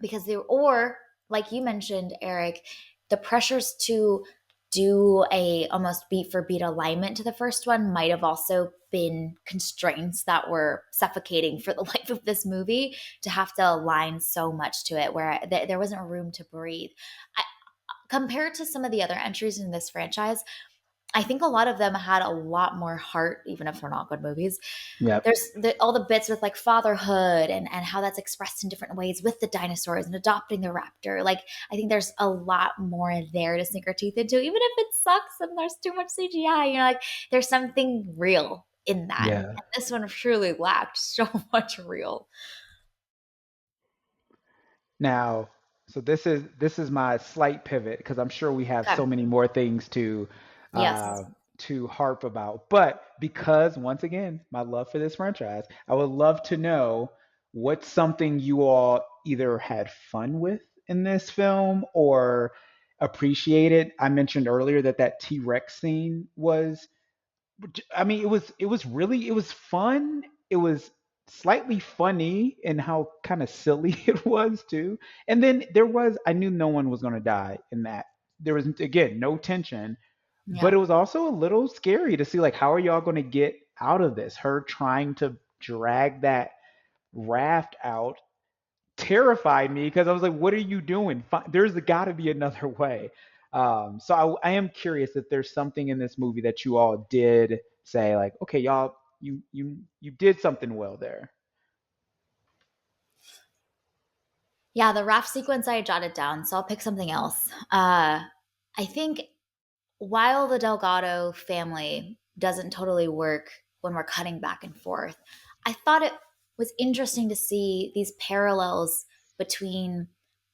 because they or like you mentioned, Eric, the pressures to do a almost beat for beat alignment to the first one might have also been constraints that were suffocating for the life of this movie, to have to align so much to it where there wasn't room to breathe. I, compared to some of the other entries in this franchise, I think a lot of them had a lot more heart, even if they're not good movies. Yep. There's all the bits with like fatherhood and how that's expressed in different ways with the dinosaurs and adopting the raptor. Like, I think there's a lot more there to sink our teeth into, even if it sucks and there's too much CGI. You know, like there's something real in that. And Yeah. this one truly lacked so much real. Now, so this is my slight pivot because I'm sure we have Okay. so many more things Yes. uh, to harp about. But because once again, my love for this franchise, I would love to know what's something you all either had fun with in this film or appreciated. I mentioned earlier that T-Rex scene was I mean, it was fun. It was slightly funny in how kind of silly it was too. And then I knew no one was going to die in that. There was again no tension, but Yeah. it was also a little scary to see like how are y'all going to get out of this? Her trying to drag that raft out terrified me because I was like, what are you doing? There's got to be another way. So I am curious if there's something in this movie that you all did say like, okay, y'all, you did something well there. Yeah, the raft sequence I jotted down, so I'll pick something else. I think while the Delgado family doesn't totally work when we're cutting back and forth, I thought it was interesting to see these parallels between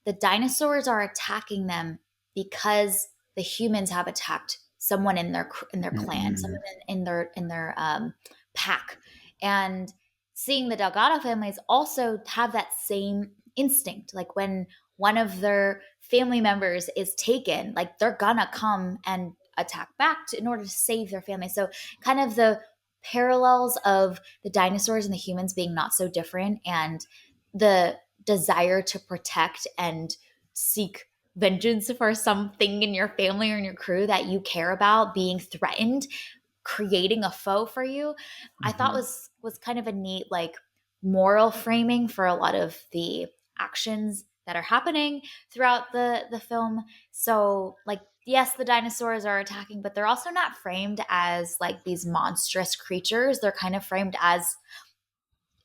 the dinosaurs are attacking them because the humans have attacked someone in their clan, someone Mm-mm. in their pack, and seeing the Delgado families also have that same instinct. Like when one of their family members is taken, like they're gonna come and attack back in order to save their family. So kind of the parallels of the dinosaurs and the humans being not so different, and the desire to protect and seek vengeance for something in your family or in your crew that you care about being threatened, creating a foe for you, I thought Hmm. was kind of a neat like moral framing for a lot of the actions that are happening throughout the film. So like yes, the dinosaurs are attacking, but they're also not framed as like these monstrous creatures. They're kind of framed as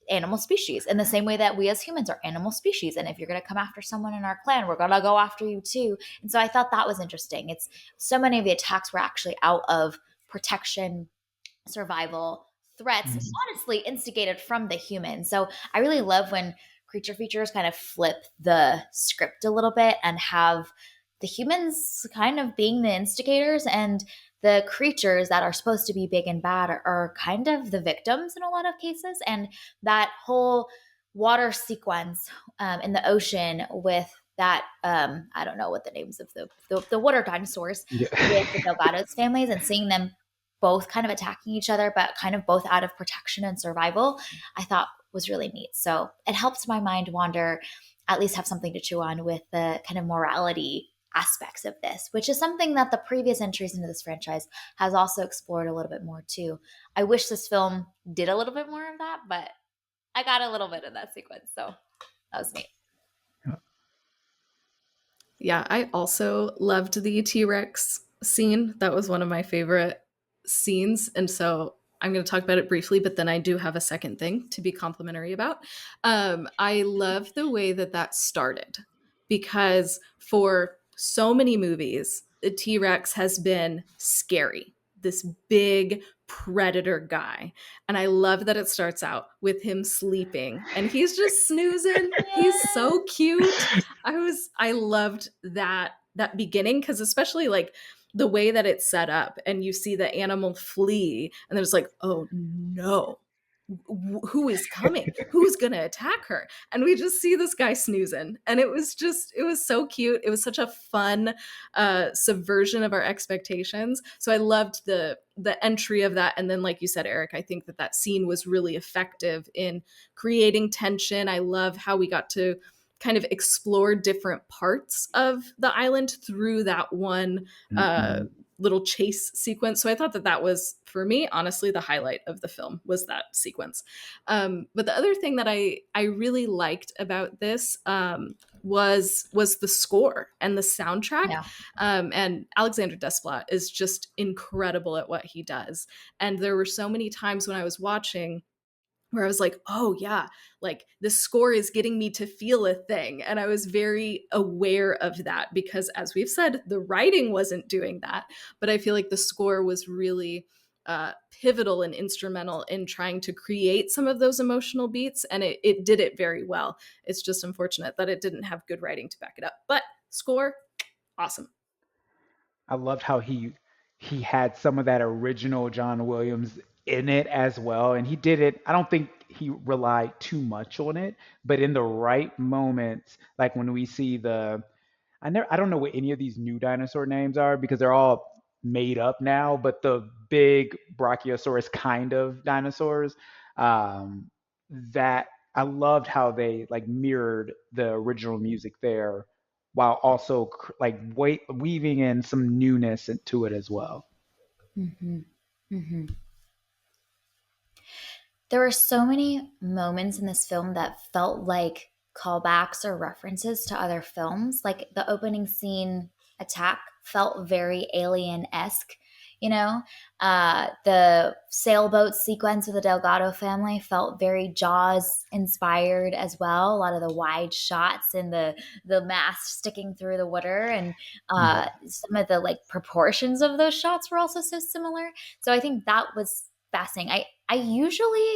animal species in the same way that we as humans are animal species. And if you're going to come after someone in our clan, we're going to go after you too. And so I thought that was interesting. It's so many of the attacks were actually out of protection, survival, threats, Hmm. honestly instigated from the humans. So I really love when creature features kind of flip the script a little bit and have the humans kind of being the instigators, and the creatures that are supposed to be big and bad are kind of the victims in a lot of cases. And that whole water sequence in the ocean with that I don't know what the names of the water dinosaurs Yeah. with the Delgados families, and seeing them both kind of attacking each other, but kind of both out of protection and survival, I thought was really neat. So it helps my mind wander, at least have something to chew on with the kind of morality aspects of this, which is something that the previous entries into this franchise has also explored a little bit more too. I wish this film did a little bit more of that, but I got a little bit of that sequence. So that was neat. Yeah, I also loved the T Rex scene. That was one of my favorite scenes. And so I'm going to talk about it briefly, but then I do have a second thing to be complimentary about. I love the way that that started because for so many movies, the T Rex has been scary, this big predator guy. And I love that it starts out with him sleeping and he's just snoozing. He's so cute. I loved that beginning because especially like the way that it's set up and you see the animal flee and then it's like, oh no, who is coming, who's gonna attack her, and we just see this guy snoozing and it was so cute. It was such a fun subversion of our expectations, so I loved the entry of that. And then like you said, Eric, I think that that scene was really effective in creating tension. I love how we got to kind of explore different parts of the island through that one Hmm. little chase sequence. So I thought that that was, for me, honestly, the highlight of the film was that sequence. But the other thing that I really liked about this was the score and the soundtrack. Yeah. And Alexander Desplat is just incredible at what he does. And there were so many times when I was watching where I was like, oh yeah, like the score is getting me to feel a thing. And I was very aware of that because, as we've said, the writing wasn't doing that. But I feel like the score was really pivotal and instrumental in trying to create some of those emotional beats. And it did it very well. It's just unfortunate that it didn't have good writing to back it up. But score, awesome. I loved how he had some of that original John Williams in it as well, and he did it. I don't think he relied too much on it, but in the right moments, like when we see I don't know what any of these new dinosaur names are because they're all made up now, but the big Brachiosaurus kind of dinosaurs, um, that I loved how they like mirrored the original music there while also like weaving in some newness into it as well. Mm-hmm. Mm-hmm. There were so many moments in this film that felt like callbacks or references to other films. Like the opening scene attack felt very alien esque. you know. The sailboat sequence with the Delgado family felt very Jaws inspired as well. A lot of the wide shots and the mast sticking through the water, and Yeah. some of the like proportions of those shots were also so similar. So I think that was fascinating. I usually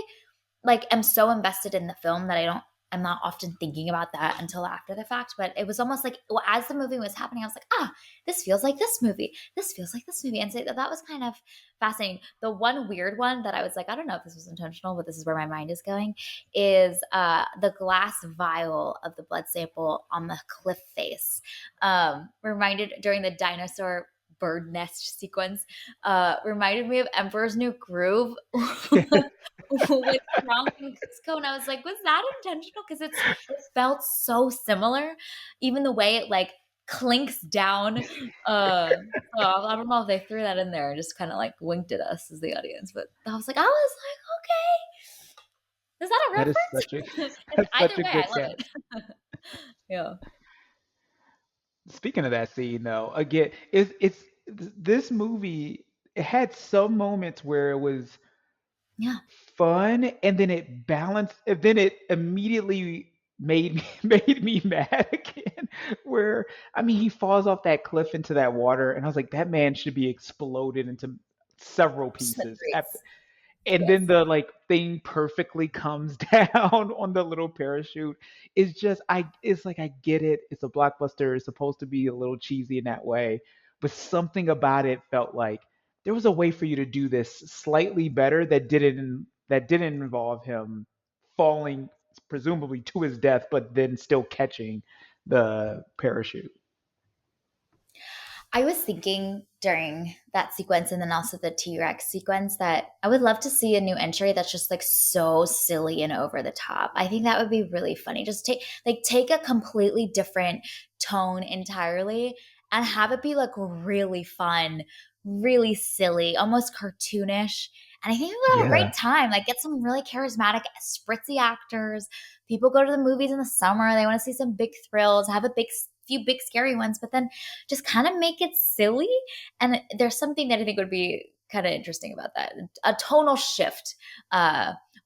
like am so invested in the film that I'm not often thinking about that until after the fact. But it was almost like, well, as the movie was happening, I was like, this feels like this movie. This feels like this movie. And so that was kind of fascinating. The one weird one that I was like, I don't know if this was intentional, but this is where my mind is going, is the glass vial of the blood sample on the cliff face. Reminded during the dinosaur bird nest sequence, reminded me of Emperor's New Groove. With Kronk and Cusco, and I was like, was that intentional? Because it felt so similar, even the way it like clinks down. So I don't know if they threw that in there and just kind of like winked at us as the audience, but I was like, okay, is that a That is such a reference? It's that's either such a way, I good love catch. it. Yeah, Speaking of that scene, though, again, it's this movie. It had some moments where it was yeah, fun, and then it balanced, and then it immediately made me made me mad again. Where I mean, he falls off that cliff into that water, and I was like, that man should be exploded into several pieces. Smithereens. And then Yes. the like thing perfectly comes down on the little parachute. It's just I it's like I get it. It's a blockbuster. It's supposed to be a little cheesy in that way, but something about it felt like there was a way for you to do this slightly better that didn't involve him falling presumably to his death, but then still catching the parachute. I was thinking during that sequence and then also the T Rex sequence that I would love to see a new entry that's just like so silly and over the top. I think that would be really funny. Just take a completely different tone entirely and have it be like really fun, really silly, almost cartoonish. And I think we would have a Yeah, great time. Like get some really charismatic, spritzy actors. People go to the movies in the summer. They want to see some big thrills, have a big few big scary ones, but then just kind of make it silly. And there's something that I think would be kind of interesting about that. A tonal shift.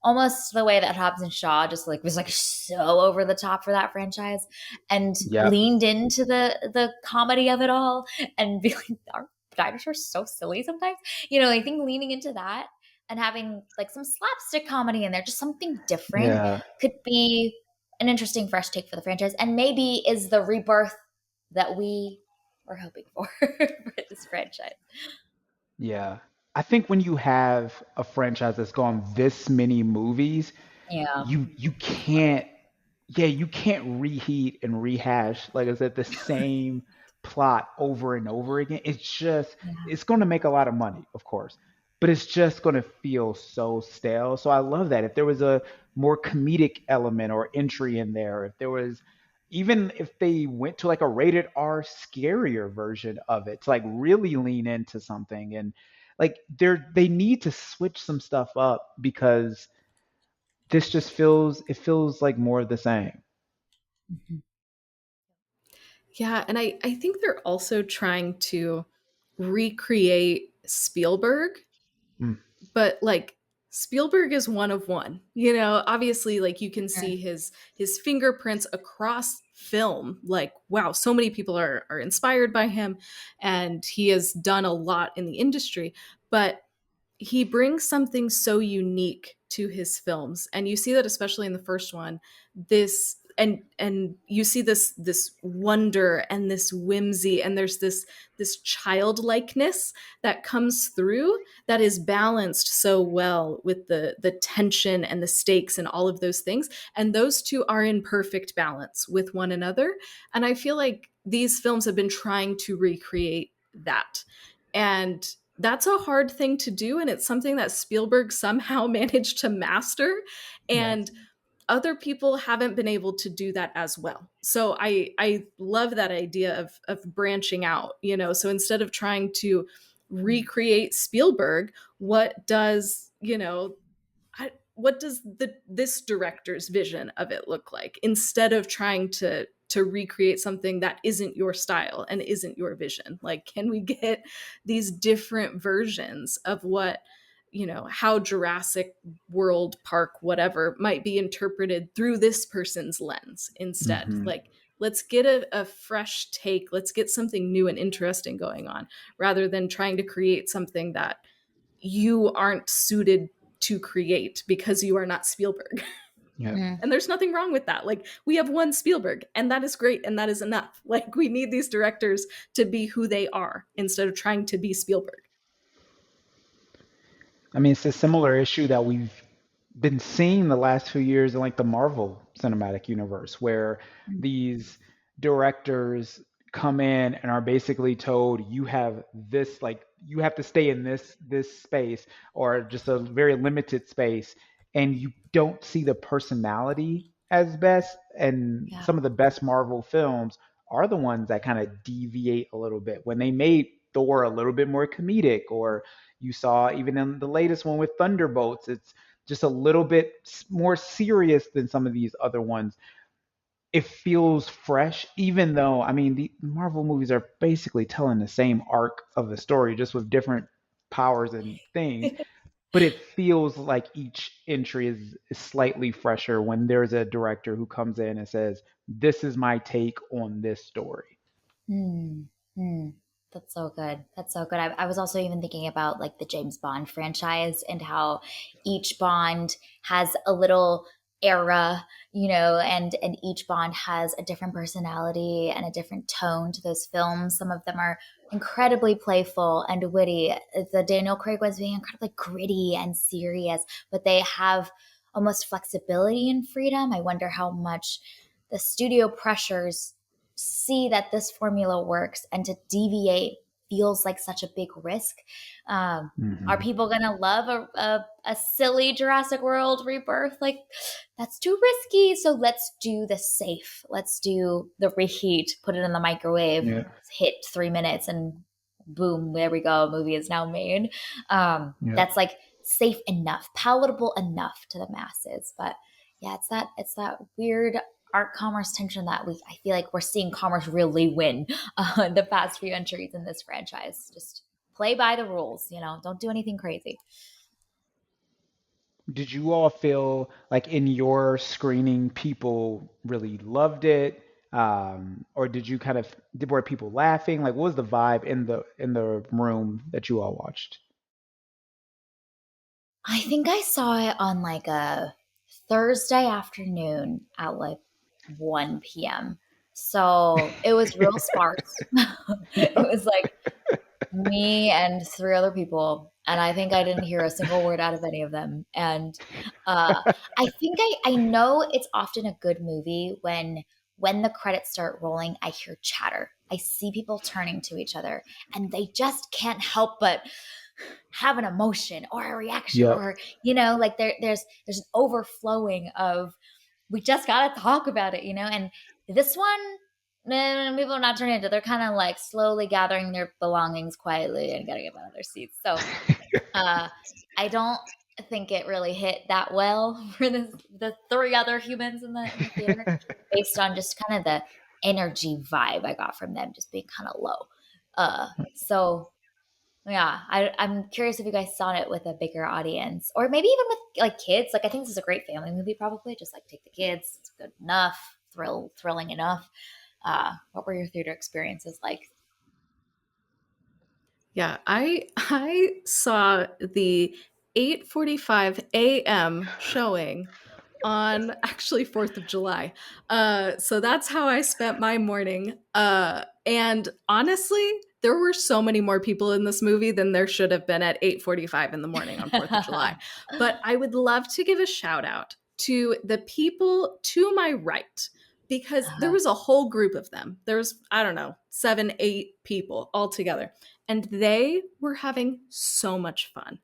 Almost the way that Hobbs and Shaw just like was like so over the top for that franchise and yep, leaned into the comedy of it all and be like, our dinosaurs so silly sometimes. I think leaning into that and having like some slapstick comedy in there, just something different yeah, could be an interesting fresh take for the franchise and maybe is the rebirth that we were hoping for for this franchise. yeah. I think when you have a franchise that's gone this many movies, Yeah. you can't, yeah, you can't reheat and rehash, like I said, the same plot over and over again. Yeah. It's going to make a lot of money, of course, but it's just going to feel so stale. So I love that. If there was a more comedic element or entry in there, if there was, even if they went to like a rated R scarier version of it, to like really lean into something, and like they need to switch some stuff up because this just feels like more of the same. Mhm. Yeah, and I think they're also trying to recreate Spielberg, Mm, but like Spielberg is one of one. You know, obviously like you can Sure. see his fingerprints across film. Like wow, so many people are inspired by him and he has done a lot in the industry, but he brings something so unique to his films, and you see that especially in the first one. This and you see this wonder and this whimsy, and there's this childlikeness that comes through that is balanced so well with the tension and the stakes and all of those things, and those two are in perfect balance with one another. And I feel like these films have been trying to recreate that, and that's a hard thing to do, and it's something that Spielberg somehow managed to master, and yes. other people haven't been able to do that as well. So I love that idea of branching out, you know. So instead of trying to recreate Spielberg, what does, you know, what does this director's vision of it look like, instead of trying to to recreate something that isn't your style and isn't your vision? Like, can we get these different versions of what, how Jurassic World Park, whatever, might be interpreted through this person's lens instead? Hmm. Like, let's get a fresh take. Let's get something new and interesting going on rather than trying to create something that you aren't suited to create because you are not Spielberg. Yeah. And there's nothing wrong with that. Like, we have one Spielberg, and that is great, and that is enough. Like, we need these directors to be who they are instead of trying to be Spielberg. I mean, it's a similar issue that we've been seeing the last few years in like the Marvel Cinematic Universe, where these directors come in and are basically told you have this, like you have to stay in this space or just a very limited space, and you don't see the personality as best. And Yeah. some of the best Marvel films are the ones that kind of deviate a little bit. When they made Thor a little bit more comedic, or you saw even in the latest one with Thunderbolts, it's just a little bit more serious than some of these other ones. It feels fresh, even though, I mean, the Marvel movies are basically telling the same arc of the story, just with different powers and things. But it feels like each entry is slightly fresher when there's a director who comes in and says, "This is my take on this story." Hmm. Hmm. That's so good. That's so good. I was also even thinking about like the James Bond franchise and how each Bond has a little era, and each Bond has a different personality and a different tone to those films. Some of them are incredibly playful and witty. The Daniel Craig ones being incredibly gritty and serious, but they have almost flexibility and freedom. I wonder how much the studio pressures see that this formula works and to deviate feels like such a big risk. Are Hmm. people gonna love a silly Jurassic World rebirth? Like, that's too risky. So let's do the safe. Let's do the reheat, put it in the microwave, Yeah. hit 3 minutes, and boom, there we go. A movie is now made. Yeah. That's like safe enough, palatable enough to the masses. But yeah, it's that weird art commerce tension that I feel like we're seeing commerce really win the past few entries in this franchise. Just play by the rules, don't do anything crazy. Did you all feel like in your screening people really loved it? Or did you kind of were people laughing? Like what was the vibe in the room that you all watched? I think I saw it on like a Thursday afternoon at like 1 p.m. So it was real sparse. It Yeah. was like me and three other people, and I think I didn't hear a single word out of any of them. And I think I know it's often a good movie when the credits start rolling. I hear chatter. I see people turning to each other, and they just can't help but have an emotion or a reaction, Yep. or like there's an overflowing of we just gotta talk about it. And this one, people are not turning into. They're kind of like slowly gathering their belongings quietly and getting up out of their seats. So uh, I don't think it really hit that well for the three other humans in the theater, based on just kind of the energy vibe I got from them just being kind of low. So yeah, I'm curious if you guys saw it with a bigger audience, or maybe even with like kids. Like I think this is a great family movie. Probably just like take the kids. It's good enough, thrilling enough. What were your theater experiences like? Yeah, I saw the 8:45 a.m. showing on actually 4th of July. So that's how I spent my morning. And honestly, there were so many more people in this movie than there should have been at 8:45 in the morning on 4th of July. But I would love to give a shout out to the people to my right because there was a whole group of them. There was, I don't know, 7, 8 people all together. And they were having so much fun.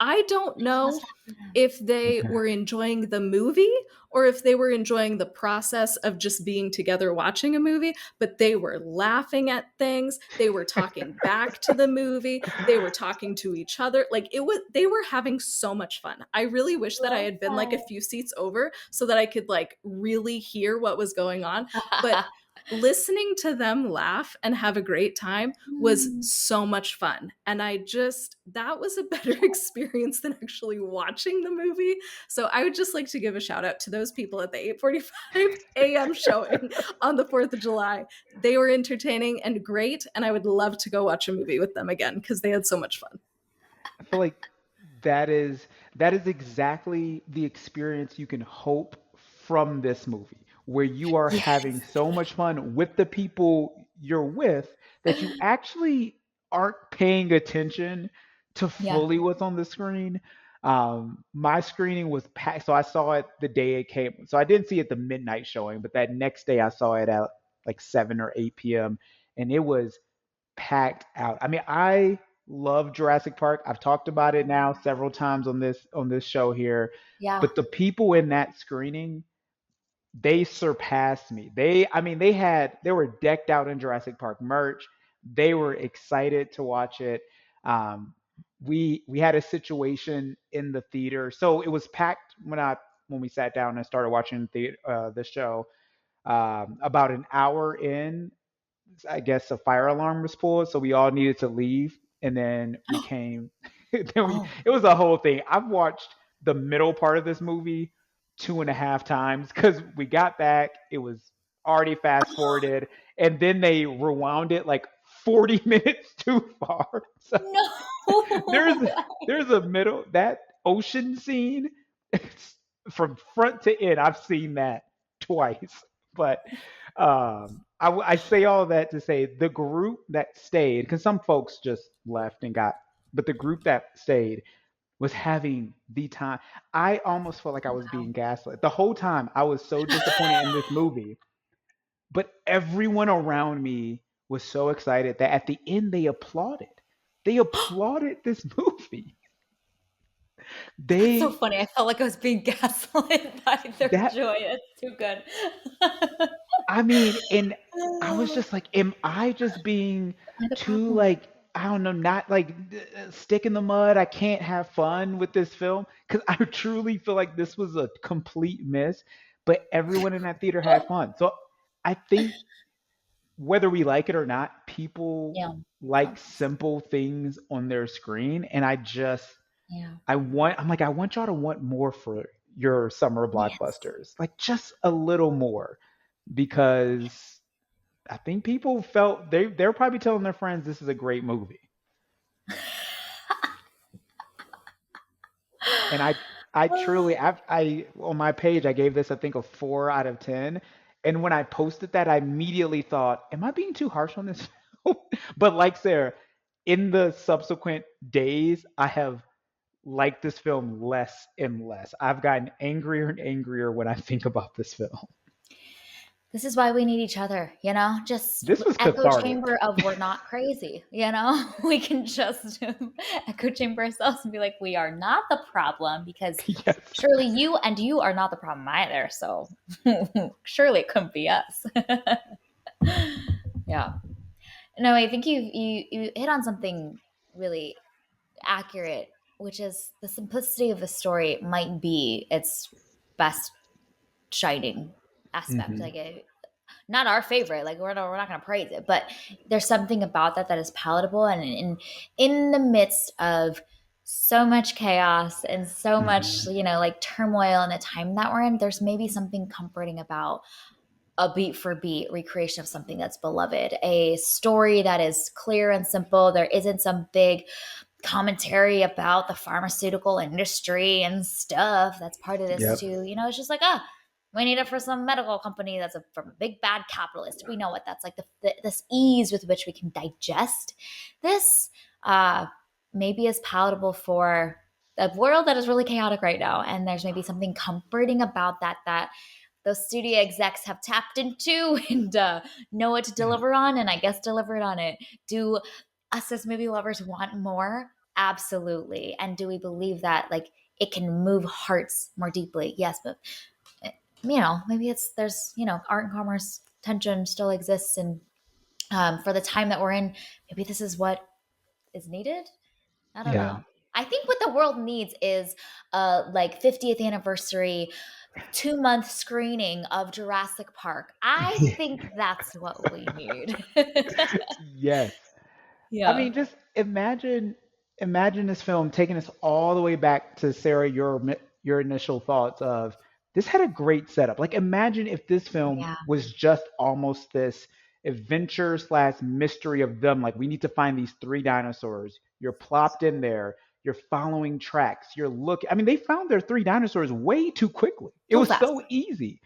I don't Love know that for them. if they were enjoying the movie or if they were enjoying the process of just being together watching a movie, but they were laughing at things. They were talking back to the movie. They were talking to each other. Like they were having so much fun. I really wish that I Love had been like a few seats over so that I could like really hear what was going on. But that. Listening to them laugh and have a great time was Mm. so much fun. And that was a better experience than actually watching the movie. So I would just like to give a shout out to those people at the 8:45 a.m. showing on the 4th of July. They were entertaining and great. And I would love to go watch a movie with them again because they had so much fun. I feel like that is exactly the experience you can hope from this movie, where you are having Yes. so much fun with the people you're with that you actually aren't paying attention to Yeah. fully what's on the screen. My screening was packed, so I saw it the day it came. So I didn't see it the midnight showing, but that next day I saw it at like 7 or 8 p.m. and it was packed out. I mean, I love Jurassic Park. I've talked about it now several times on this show here. Yeah. But the people in that screening, they surpassed me. I mean, they were decked out in Jurassic Park merch. They were excited to watch it. Um, we had a situation in the theater, so it was packed when we sat down and started watching the show. About an hour in, I guess a fire alarm was pulled, so we all needed to leave, and then we came. Oh, It was a whole thing. I've watched the middle part of this movie two and a half times because we got back. It was already fast forwarded, and then they rewound it like 40 minutes too far. So there's no. there's a middle that ocean scene from front to end. I've seen that twice, but I say all that to say the group that stayed, because some folks just left and got, but the group that stayed was having the time. I almost felt like I was being gaslit the whole time. I was so disappointed in this movie, but everyone around me was so excited that at the end they applauded. They applauded this movie. That's so They funny. I felt like I was being gaslit by their that joy. It's too good. I mean, and I was just like, am I just being Am I the too problem? like, I don't know, not like stick in the mud? I can't have fun with this film because I truly feel like this was a complete miss, but everyone in that theater had fun. So I think whether we like it or not, people Yeah. like Yeah. simple things on their screen, and Yeah. I'm like, I want y'all to want more for your summer Yes. blockbusters, like just a little more, because I think people felt they're probably telling their friends this is a great movie. And I truly I on my page I gave this I think a 4 out of 10. And when I posted that, I immediately thought, am I being too harsh on this film? But like Sarah, in the subsequent days, I have liked this film less and less. I've gotten angrier and angrier when I think about this film. This is why we need each other, just This was echo cathartic. chamber of we're not crazy, we can just echo chamber ourselves and be like, we are not the problem because Yes. surely you are not the problem either. So surely it couldn't be us. Yeah. No, I think you hit on something really accurate, which is the simplicity of the story might be its best shining aspect. Hmm. Like not our favorite. Like we're not going to praise it, but there's something about that is palatable. And in the midst of so much chaos and so much, Hmm. like turmoil in the time that we're in, there's maybe something comforting about a beat for beat recreation of something that's beloved, a story that is clear and simple. There isn't some big commentary about the pharmaceutical industry and stuff that's part of this Yep. too. It's just like, we need it for some medical company that's from a big bad capitalist. We know what that's like. This ease with which we can digest this uh, maybe is palatable for a world that is really chaotic right now. And there's maybe something comforting about that those studio execs have tapped into and know what to Yeah. deliver on, and I guess delivered on it. Do us as movie lovers want more? Absolutely. And do we believe that like it can move hearts more deeply? Yes, but maybe there's art and commerce tension still exists, and for the time that we're in, maybe this is what is needed. I don't Yeah. know. I think what the world needs is like 50th anniversary 2-month screening of Jurassic Park. I think that's what we need. Yes. I Yeah. mean, just imagine this film taking us all the way back to Sarah, your initial thoughts of this had a great setup. Like, imagine if this film Yeah. was just almost this adventure slash mystery of them. Like, we need to find these three dinosaurs. You're plopped in there. You're following tracks. You're looking. I mean, they found their three dinosaurs way too quickly. It So was fast. so easy.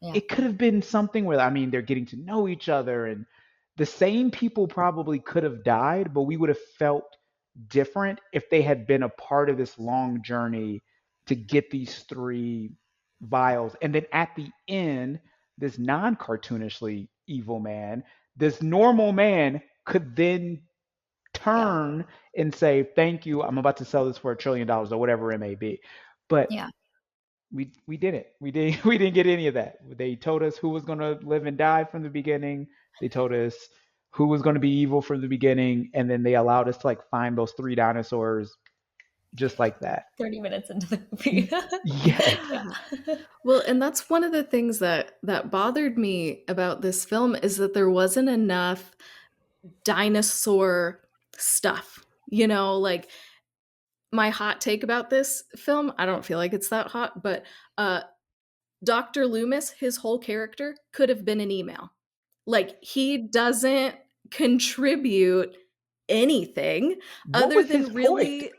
Yeah. It could have been something where, I mean, they're getting to know each other, and the same people probably could have died, but we would have felt different if they had been a part of this long journey to get these three vials. And then at the end, this non cartoonishly evil man, this normal man could then Yeah. turn and say, "Thank you, I'm about to sell this for $1 trillion or whatever it may be." But Yeah. we didn't. We didn't get any of that. They told us who was going to live and die from the beginning. They told us who was going to be evil from the beginning, and then they allowed us to like find those three dinosaurs just like that. 30 minutes into the movie. Yes. Yeah. Well, and that's one of the things that bothered me about this film is that there wasn't enough dinosaur stuff. You know, like my hot take about this film, I don't feel like it's that hot, but Dr. Loomis, his whole character could have been an email. Like he doesn't contribute anything What other was his than point? really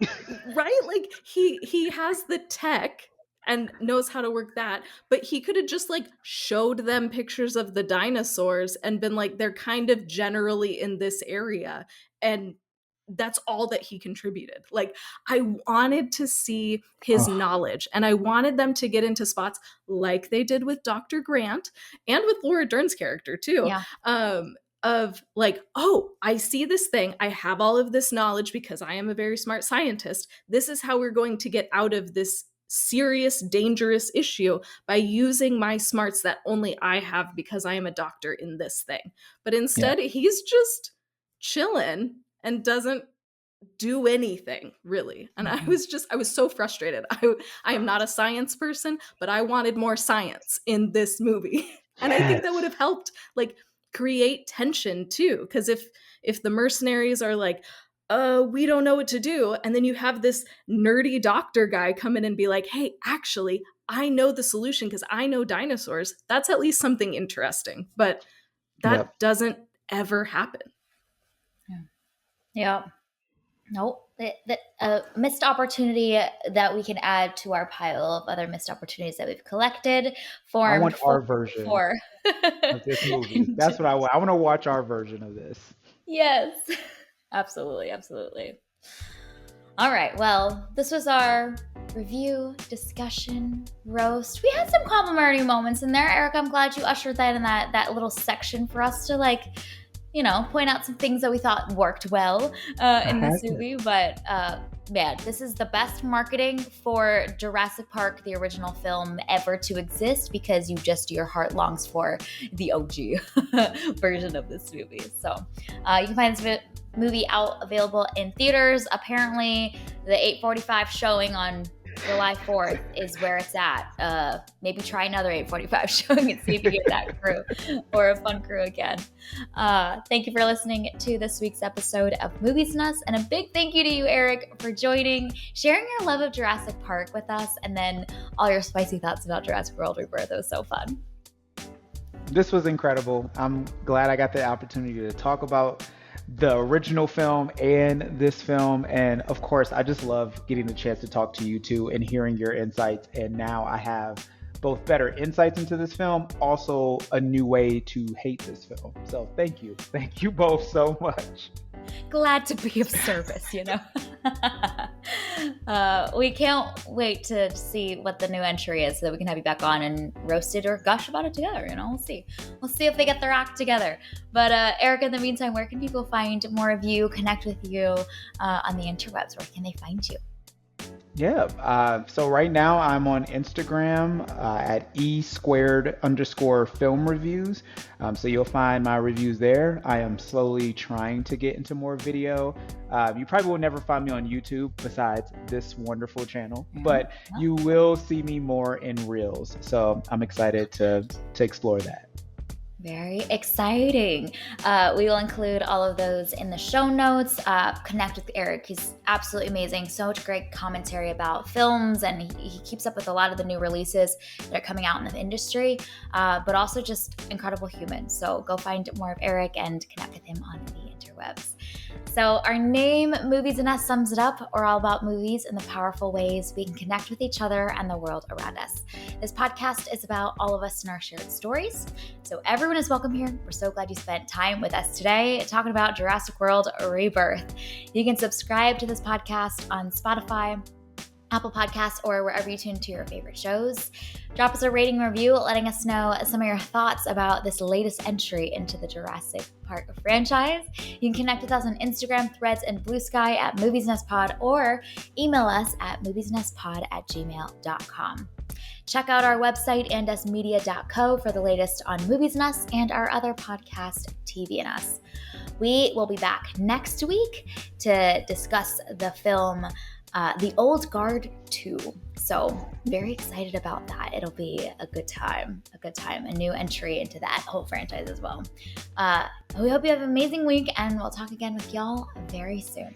right, like he has the tech and knows how to work that, but he could have just like showed them pictures of the dinosaurs and been like they're kind of generally in this area, and that's all that he contributed. Like I wanted to see his Oh, knowledge, and I wanted them to get into spots like they did with Dr. Grant and with Laura Dern's character too, Yeah. of like, oh, I see this thing, I have all of this knowledge because I am a very smart scientist. This is how we're going to get out of this serious dangerous issue, by using my smarts that only I have because I am a doctor in this thing. But yeah. instead he's just chilling and doesn't do anything really. And I was so frustrated. I am not a science person, but I wanted more science in this movie. And I think that would Yes. have helped like create tension too, because if the mercenaries are like, we don't know what to do, and then you have this nerdy doctor guy come in and be like, hey, actually I know the solution because I know dinosaurs, that's at least something interesting. But Yep. that doesn't ever happen. Yeah. Nope. A missed opportunity that we can add to our pile of other missed opportunities that we've collected, I formed want our version for. of this movie. That's what I want. I want to watch our version of this. Yes. Absolutely. Absolutely. All right. Well, this was our review, discussion, roast. We had some complimentary moments in there. Eric, I'm glad you ushered that in that little section for us to point out some things that we thought worked well I in this had to. movie. But man, this is the best marketing for Jurassic Park, the original film, ever to exist, because your heart longs for the OG version of this movie. So you can find this movie available in theaters. Apparently, the 8:45 showing on July 4th is where it's at. Maybe try another 8:45 showing and see if you get that crew or a fun crew again. Thank you for listening to this week's episode of Movies and Us, and a big thank you to you, Eric, for joining, sharing your love of Jurassic Park with us, and then all your spicy thoughts about Jurassic World Rebirth. It was so fun. This was incredible. I'm glad I got the opportunity to talk about the original film and this film. And of course, I just love getting the chance to talk to you two and hearing your insights. And now I have both better insights into this film, also a new way to hate this film. So thank you. Thank you both so much. Glad to be of service, we can't wait to see what the new entry is so that we can have you back on and roast it or gush about it together. We'll see if they get their act together. But Eric, in the meantime, where can people find more of you, connect with you on the interwebs? Where can they find you? Yeah. So right now I'm on Instagram at e_film reviews. So you'll find my reviews there. I am slowly trying to get into more video. You probably will never find me on YouTube besides this wonderful channel, Mhm. but you will see me more in Reels. So I'm excited to explore that. Very exciting. We will include all of those in the show notes. Connect with Eric. He's absolutely amazing. So much great commentary about films, and he keeps up with a lot of the new releases that are coming out in the industry, but also just incredible human. So go find more of Eric and connect with him on the interwebs. So our name, Movies and Us, sums it up. We're all about movies and the powerful ways we can connect with each other and the world around us. This podcast is about all of us and our shared stories. So everyone is welcome here. We're so glad you spent time with us today talking about Jurassic World Rebirth. You can subscribe to this podcast on Spotify, Apple Podcasts, or wherever you tune to your favorite shows. Drop us a rating review letting us know some of your thoughts about this latest entry into the Jurassic Park franchise. You can connect with us on Instagram, Threads, and Blue Sky at moviesnestpod, or email us at moviesnestpod@gmail.com. Check out our website, andusmedia.co, for the latest on Movies and Us and our other podcast, TV and Us. We will be back next week to discuss the film The Old Guard 2. So very excited about that. It'll be a good time, a new entry into that whole franchise as well. We hope you have an amazing week, and we'll talk again with y'all very soon.